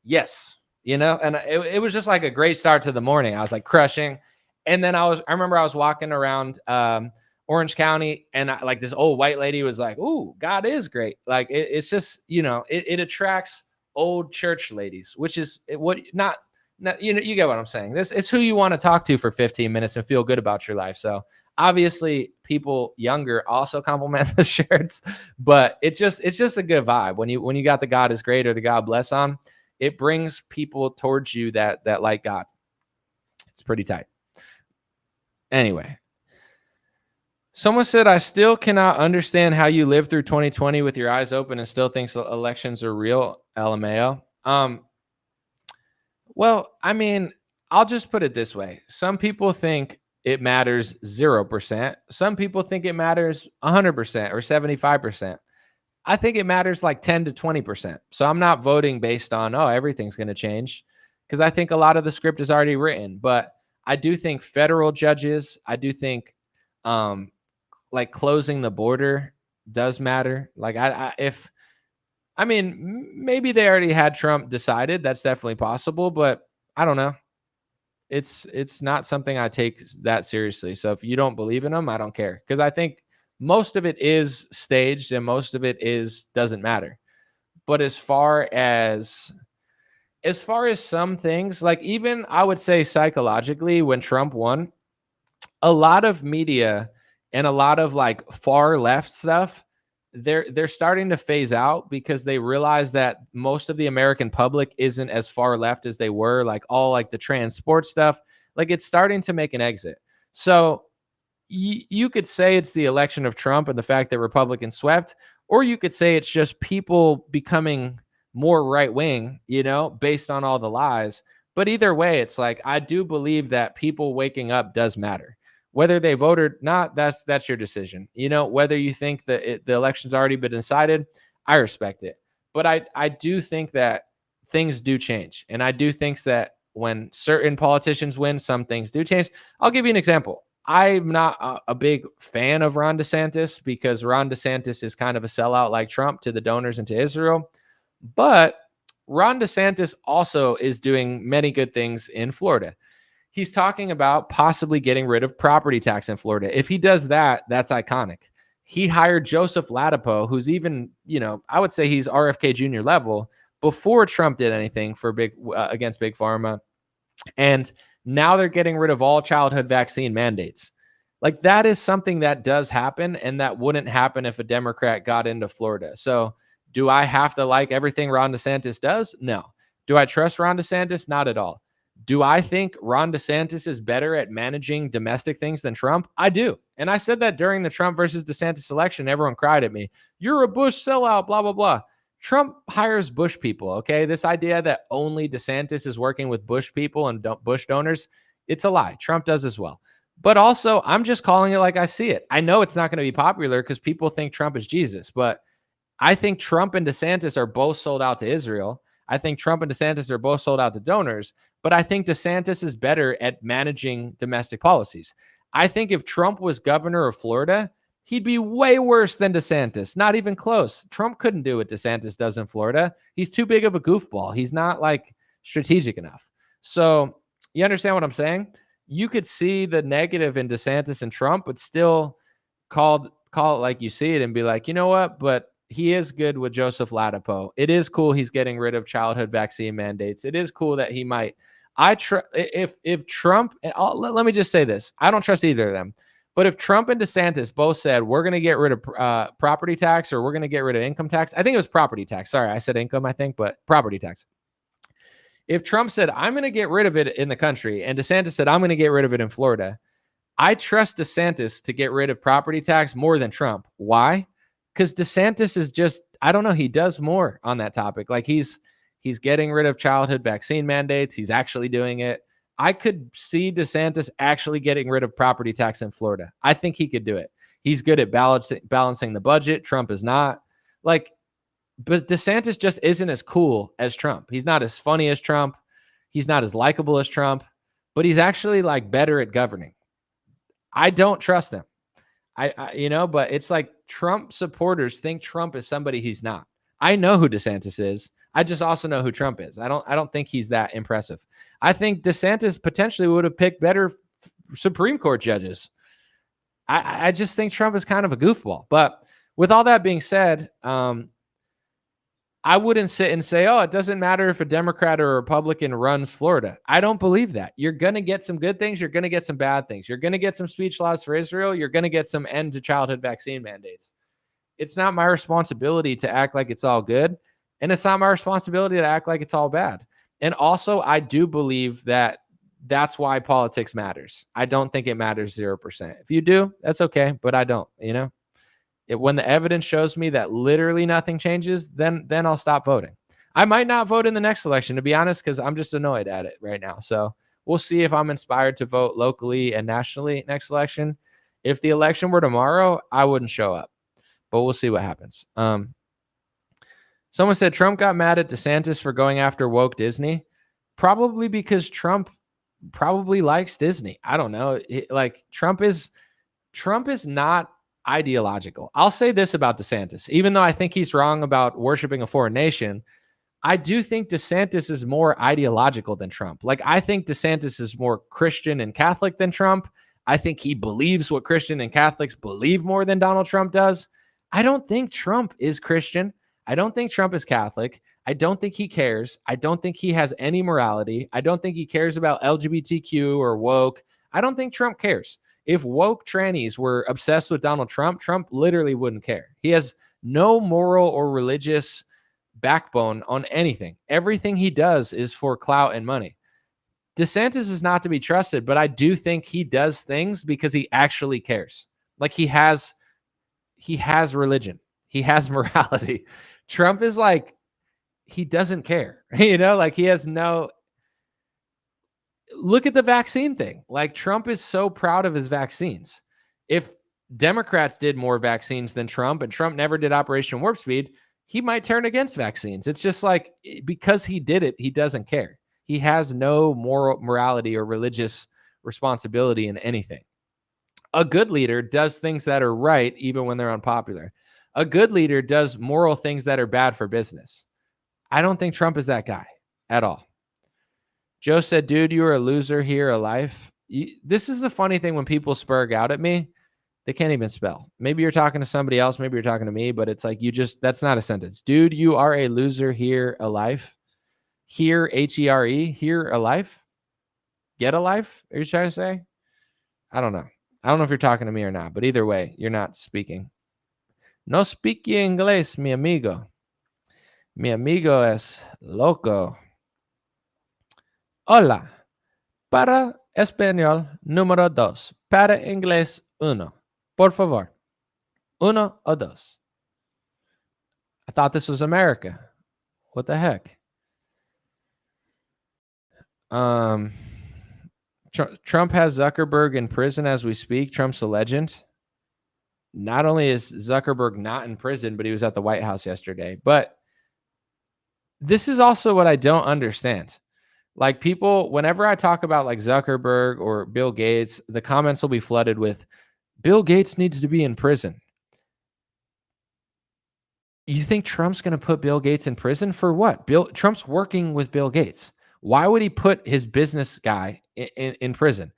yes, and it was just like a great start to the morning. I was like crushing. And then I remember I was walking around Orange County and like this old white lady was like, ooh, God is great. Like it's just, it attracts old church ladies, which is not you get what I'm saying. It's who you want to talk to for 15 minutes and feel good about your life. So obviously people younger also compliment the shirts, but it's just a good vibe. When you got the God is great or the God bless on, it brings people towards you that like God. It's pretty tight. Anyway, someone said, I still cannot understand how you live through 2020 with your eyes open and still thinks elections are real. LMAO. Well, I mean, I'll just put it this way. Some people think it matters 0%. Some people think it matters 100% or 75%. I think it matters like 10 to 20%. So I'm not voting based on, everything's going to change. because I think a lot of the script is already written. But I do think federal judges, I do think like closing the border does matter. Like maybe they already had Trump decided. That's definitely possible, but I don't know. It's not something I take that seriously. So if you don't believe in them, I don't care, because I think most of it is staged and most of it doesn't matter. But as far as some things, like even I would say psychologically, when Trump won, a lot of media and a lot of like far left stuff, they're starting to phase out because they realize that most of the American public isn't as far left as they were. Like all like the trans sports stuff, like it's starting to make an exit. So you could say it's the election of Trump and the fact that Republicans swept, or you could say it's just people becoming more right wing, based on all the lies. But either way, it's like I do believe that people waking up does matter. Whether they vote or not, that's your decision. Whether you think that the election's already been decided, I respect it. But I do think that things do change. And I do think that when certain politicians win, some things do change. I'll give you an example. I'm not a big fan of Ron DeSantis because Ron DeSantis is kind of a sellout like Trump to the donors and to Israel. But Ron DeSantis also is doing many good things in Florida. He's talking about possibly getting rid of property tax in Florida. If he does that, that's iconic. He hired Joseph Ladapo, who's even, I would say he's RFK Jr. level before Trump did anything for against Big Pharma. And now they're getting rid of all childhood vaccine mandates. Like that is something that does happen, and that wouldn't happen if a Democrat got into Florida. So do I have to like everything Ron DeSantis does? No. Do I trust Ron DeSantis? Not at all. Do I think Ron DeSantis is better at managing domestic things than Trump? I do. And I said that during the Trump versus DeSantis election. Everyone cried at me. You're a Bush sellout, blah, blah, blah. Trump hires Bush people, okay? This idea that only DeSantis is working with Bush people and Bush donors, it's a lie. Trump does as well. But also, I'm just calling it like I see it. I know it's not going to be popular because people think Trump is Jesus, but I think Trump and DeSantis are both sold out to Israel. I think Trump and DeSantis are both sold out to donors, but I think DeSantis is better at managing domestic policies. I think if Trump was governor of Florida, he'd be way worse than DeSantis. Not even close. Trump couldn't do what DeSantis does in Florida. He's too big of a goofball. He's not like strategic enough. So you understand what I'm saying? You could see the negative in DeSantis and Trump, but still call it like you see it and be like, you know what? But he is good with Joseph Ladapo. It is cool he's getting rid of childhood vaccine mandates. It is cool that he might. If Trump, let me just say this. I don't trust either of them. But if Trump and DeSantis both said, we're going to get rid of property tax, or we're going to get rid of income tax. I think it was property tax. Sorry, I said income, I think, but property tax. If Trump said, I'm going to get rid of it in the country, and DeSantis said, I'm going to get rid of it in Florida, I trust DeSantis to get rid of property tax more than Trump. Why? Because DeSantis is just, I don't know, he does more on that topic. Like he's getting rid of childhood vaccine mandates. He's actually doing it. I could see DeSantis actually getting rid of property tax in Florida. I think he could do it. He's good at balancing the budget. Trump is not. But DeSantis just isn't as cool as Trump. He's not as funny as Trump. He's not as likable as Trump, but he's actually like better at governing. I don't trust him. But it's like Trump supporters think Trump is somebody he's not. I know who DeSantis is. I just also know who Trump is. I don't think he's that impressive. I think DeSantis potentially would have picked better Supreme Court judges. I just think Trump is kind of a goofball. But with all that being said, I wouldn't sit and say, oh, it doesn't matter if a Democrat or a Republican runs Florida. I don't believe that. You're going to get some good things. You're going to get some bad things. You're going to get some speech laws for Israel. You're going to get some end to childhood vaccine mandates. It's not my responsibility to act like it's all good. And it's not my responsibility to act like it's all bad. And also, I do believe that that's why politics matters. I don't think it matters 0%. If you do, that's okay. But I don't, when the evidence shows me that literally nothing changes, then I'll stop voting. I might not vote in the next election, to be honest, because I'm just annoyed at it right now. So we'll see if I'm inspired to vote locally and nationally next election. If the election were tomorrow, I wouldn't show up, but we'll see what happens. Someone said Trump got mad at DeSantis for going after woke Disney. Probably because Trump probably likes Disney. I don't know. Like Trump is not ideological. I'll say this about DeSantis. Even though I think he's wrong about worshiping a foreign nation, I do think DeSantis is more ideological than Trump. Like, I think DeSantis is more Christian and Catholic than Trump. I think he believes what Christian and Catholics believe more than Donald Trump does. I don't think Trump is Christian. I don't think Trump is Catholic. I don't think he cares. I don't think he has any morality. I don't think he cares about LGBTQ or woke. I don't think Trump cares. If woke trannies were obsessed with Donald Trump, Trump literally wouldn't care. He has no moral or religious backbone on anything. Everything he does is for clout and money. DeSantis is not to be trusted, but I do think he does things because he actually cares. Like he has religion. He has morality. Trump is like, he doesn't care. Like he has no. Look at the vaccine thing. Like Trump is so proud of his vaccines. If Democrats did more vaccines than Trump and Trump never did Operation Warp Speed, he might turn against vaccines. It's just like, because he did it, he doesn't care. He has no morality or religious responsibility in anything. A good leader does things that are right, even when they're unpopular. A good leader does moral things that are bad for business. I don't think Trump is that guy at all. Joe said, dude, you are a loser here, a life. This is the funny thing when people spurg out at me. They can't even spell. Maybe you're talking to somebody else. Maybe you're talking to me, but it's like, that's not a sentence. Dude, you are a loser here, a life. Here, Here, here, a life. Get a life? Are you trying to say? I don't know. I don't know if you're talking to me or not, but either way, you're not speaking. No speak inglés, mi amigo. Mi amigo es loco. Hola. Para español, número 2. Para inglés, 1. Por favor. 1 o 2. I thought this was America. What the heck? Trump has Zuckerberg in prison as we speak. Trump's a legend. Not only is Zuckerberg not in prison, but he was at the White House yesterday. But this is also what I don't understand. Like people, whenever I talk about like Zuckerberg or Bill Gates, the comments will be flooded with, Bill Gates needs to be in prison. You think Trump's going to put Bill Gates in prison for what? Trump's working with Bill Gates. Why would he put his business guy in prison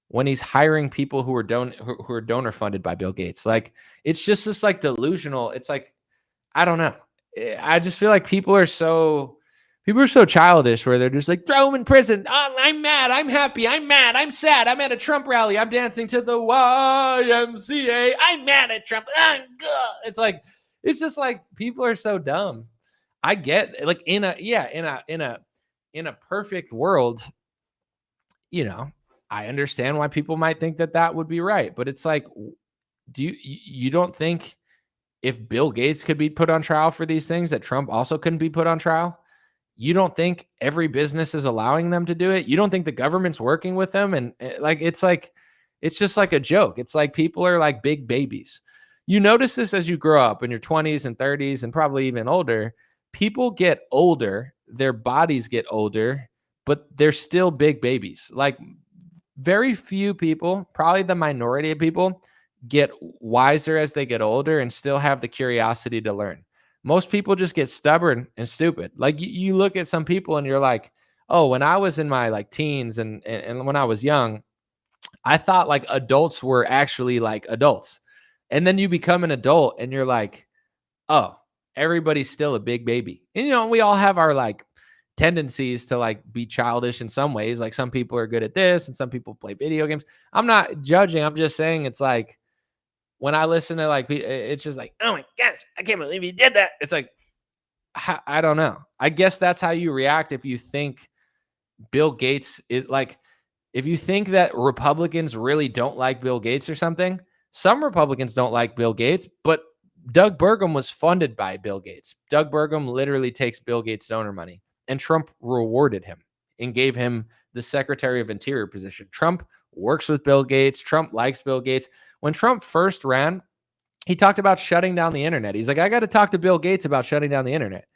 when he's hiring people who are donor funded by Bill Gates? Like, it's just this like delusional. It's like, I don't know. I just feel like people are so childish where they're just like, throw him in prison. Oh, I'm mad. I'm happy. I'm mad. I'm sad. I'm at a Trump rally. I'm dancing to the YMCA. I'm mad at Trump. It's just like people are so dumb. I get like in a perfect world, I understand why people might think that would be right, but it's like, you don't think if Bill Gates could be put on trial for these things that Trump also couldn't be put on trial? You don't think every business is allowing them to do it? You don't think the government's working with them? And it's just like a joke. It's like people are like big babies. You notice this as you grow up in your 20s and 30s and probably even older. People get older, their bodies get older, but they're still big babies. Like very few people, probably the minority of people, get wiser as they get older and still have the curiosity to learn. Most people just get stubborn and stupid. Like you look at some people and you're like, oh, when I was in my like teens and when I was young, I thought like adults were actually like adults. And then you become an adult and you're like, oh, everybody's still a big baby. And, we all have our like tendencies to like be childish in some ways. Like some people are good at this and some people play video games. I'm not judging. I'm just saying it's like, when I listen to like, it's just like, oh my gosh, I can't believe he did that. It's like, I don't know. I guess that's how you react if you think Bill Gates is like, if you think that Republicans really don't like Bill Gates or something. Some Republicans don't like Bill Gates, but Doug Burgum was funded by Bill Gates. Doug Burgum literally takes Bill Gates' donor money, and Trump rewarded him and gave him the Secretary of Interior position. Trump works with Bill Gates. Trump likes Bill Gates. When Trump first ran, he talked about shutting down the internet. He's like, I got to talk to Bill Gates about shutting down the internet.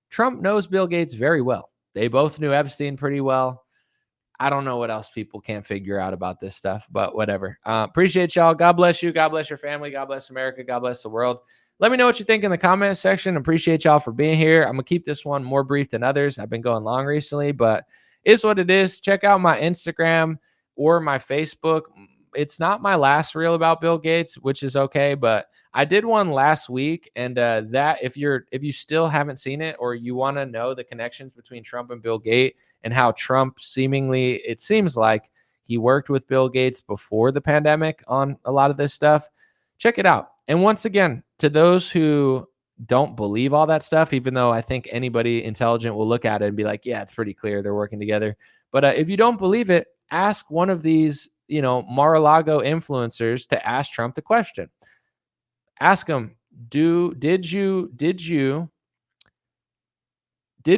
Trump knows Bill Gates very well. They both knew Epstein pretty well. I don't know what else people can't figure out about this stuff, but whatever. Appreciate y'all. God bless you. God bless your family. God bless America. God bless the world. Let me know what you think in the comment section. Appreciate y'all for being here. I'm going to keep this one more brief than others. I've been going long recently, but it's what it is. Check out my Instagram or my Facebook. It's not my last reel about Bill Gates, which is okay, but I did one last week, and that if you still haven't seen it, or you want to know the connections between Trump and Bill Gates and how Trump it seems like he worked with Bill Gates before the pandemic on a lot of this stuff, check it out. And once again, to those who don't believe all that stuff, even though I think anybody intelligent will look at it and be like, yeah, it's pretty clear they're working together. But if you don't believe it, ask one of these, Mar-a-Lago influencers to ask Trump the question. Ask him, did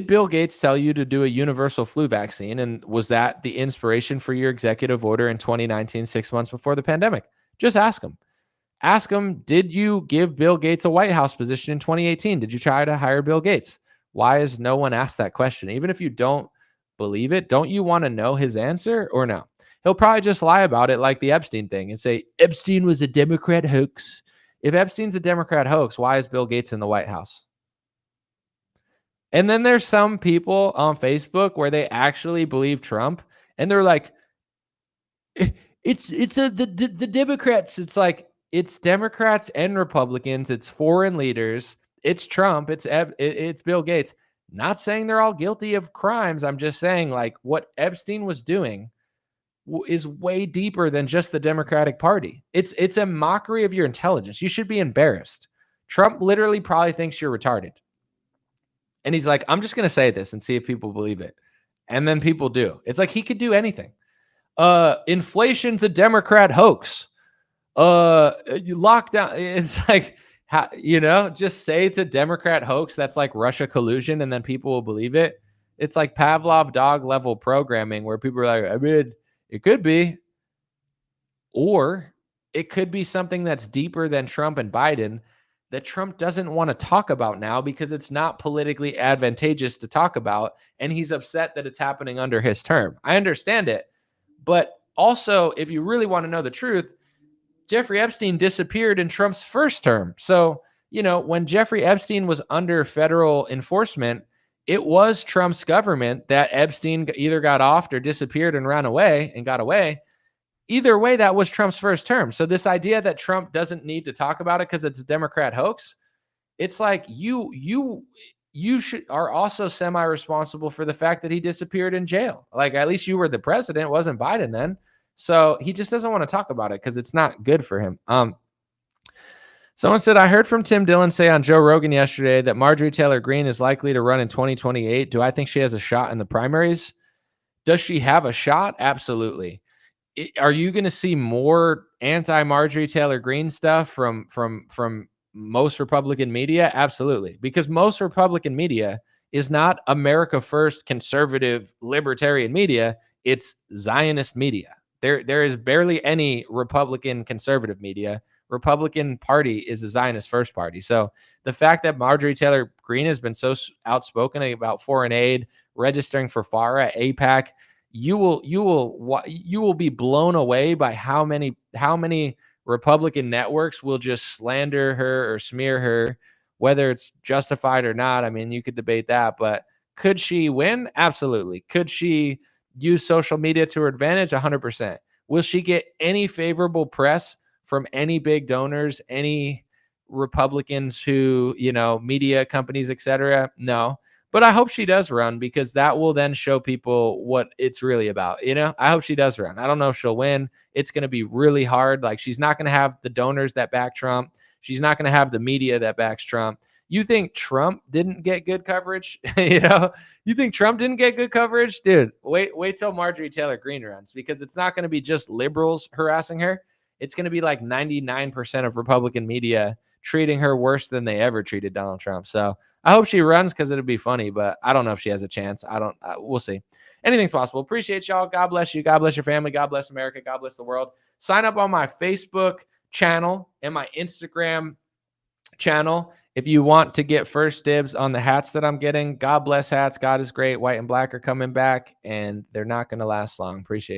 Bill Gates tell you to do a universal flu vaccine? And was that the inspiration for your executive order in 2019, 6 months before the pandemic? Just ask him. Ask him, did you give Bill Gates a White House position in 2018? Did you try to hire Bill Gates? Why has no one asked that question? Even if you don't believe it, don't you want to know his answer or no? He'll probably just lie about it like the Epstein thing and say, Epstein was a Democrat hoax. If Epstein's a Democrat hoax, why is Bill Gates in the White House? And then there's some people on Facebook where they actually believe Trump, and they're like, the Democrats. It's like, it's Democrats and Republicans. It's foreign leaders. It's Trump. It's Bill Gates. Not saying they're all guilty of crimes. I'm just saying, like, what Epstein was doing is way deeper than just the Democratic Party. It's a mockery of your intelligence. You should be embarrassed. Trump literally probably thinks you're retarded. And he's like, I'm just going to say this and see if people believe it. And then people do. It's like he could do anything. Inflation's a Democrat hoax. Lockdown. It's like, just say it's a Democrat hoax that's like Russia collusion, and then people will believe it. It's like Pavlov dog level programming where people are like, I mean, it could be. Or it could be something that's deeper than Trump and Biden that Trump doesn't want to talk about now because it's not politically advantageous to talk about, and he's upset that it's happening under his term. I understand it. But also, if you really want to know the truth, Jeffrey Epstein disappeared in Trump's first term. So, when Jeffrey Epstein was under federal enforcement, it was Trump's government that Epstein either got offed or disappeared and ran away and got away. Either way, that was Trump's first term. So this idea that Trump doesn't need to talk about it because it's a Democrat hoax, it's like you are also semi-responsible for the fact that he disappeared in jail. Like, at least you were the president, wasn't Biden then. So he just doesn't want to talk about it because it's not good for him. Someone said, I heard from Tim Dillon say on Joe Rogan yesterday that Marjorie Taylor Greene is likely to run in 2028. Do I think she has a shot in the primaries? Does she have a shot? Absolutely. Are you going to see more anti-Marjorie Taylor Greene stuff from most Republican media? Absolutely. Because most Republican media is not America First conservative libertarian media. It's Zionist media. There is barely any Republican conservative media. Republican Party is a Zionist first party. So the fact that Marjorie Taylor Greene has been so outspoken about foreign aid, registering for FARA, AIPAC, you will be blown away by how many Republican networks will just slander her or smear her, whether it's justified or not. I mean, you could debate that, but could she win? Absolutely. Could she use social media to her advantage? 100%. Will she get any favorable press from any big donors, any Republicans who, media companies, etc.? No. But I hope she does run, because that will then show people what it's really about. I hope she does run. I don't know if she'll win. It's going to be really hard. Like, she's not going to have the donors that back Trump. She's not going to have the media that backs Trump. You think Trump didn't get good coverage? You think Trump didn't get good coverage? Dude, wait till Marjorie Taylor Greene runs, because it's not going to be just liberals harassing her. It's going to be like 99% of Republican media treating her worse than they ever treated Donald Trump. So I hope she runs, because it'll be funny, but I don't know if she has a chance. We'll see. Anything's possible. Appreciate y'all. God bless you. God bless your family. God bless America. God bless the world. Sign up on my Facebook channel and my Instagram channel. If you want to get first dibs on the hats that I'm getting, God bless hats. God is great. White and black are coming back, and they're not going to last long. Appreciate it.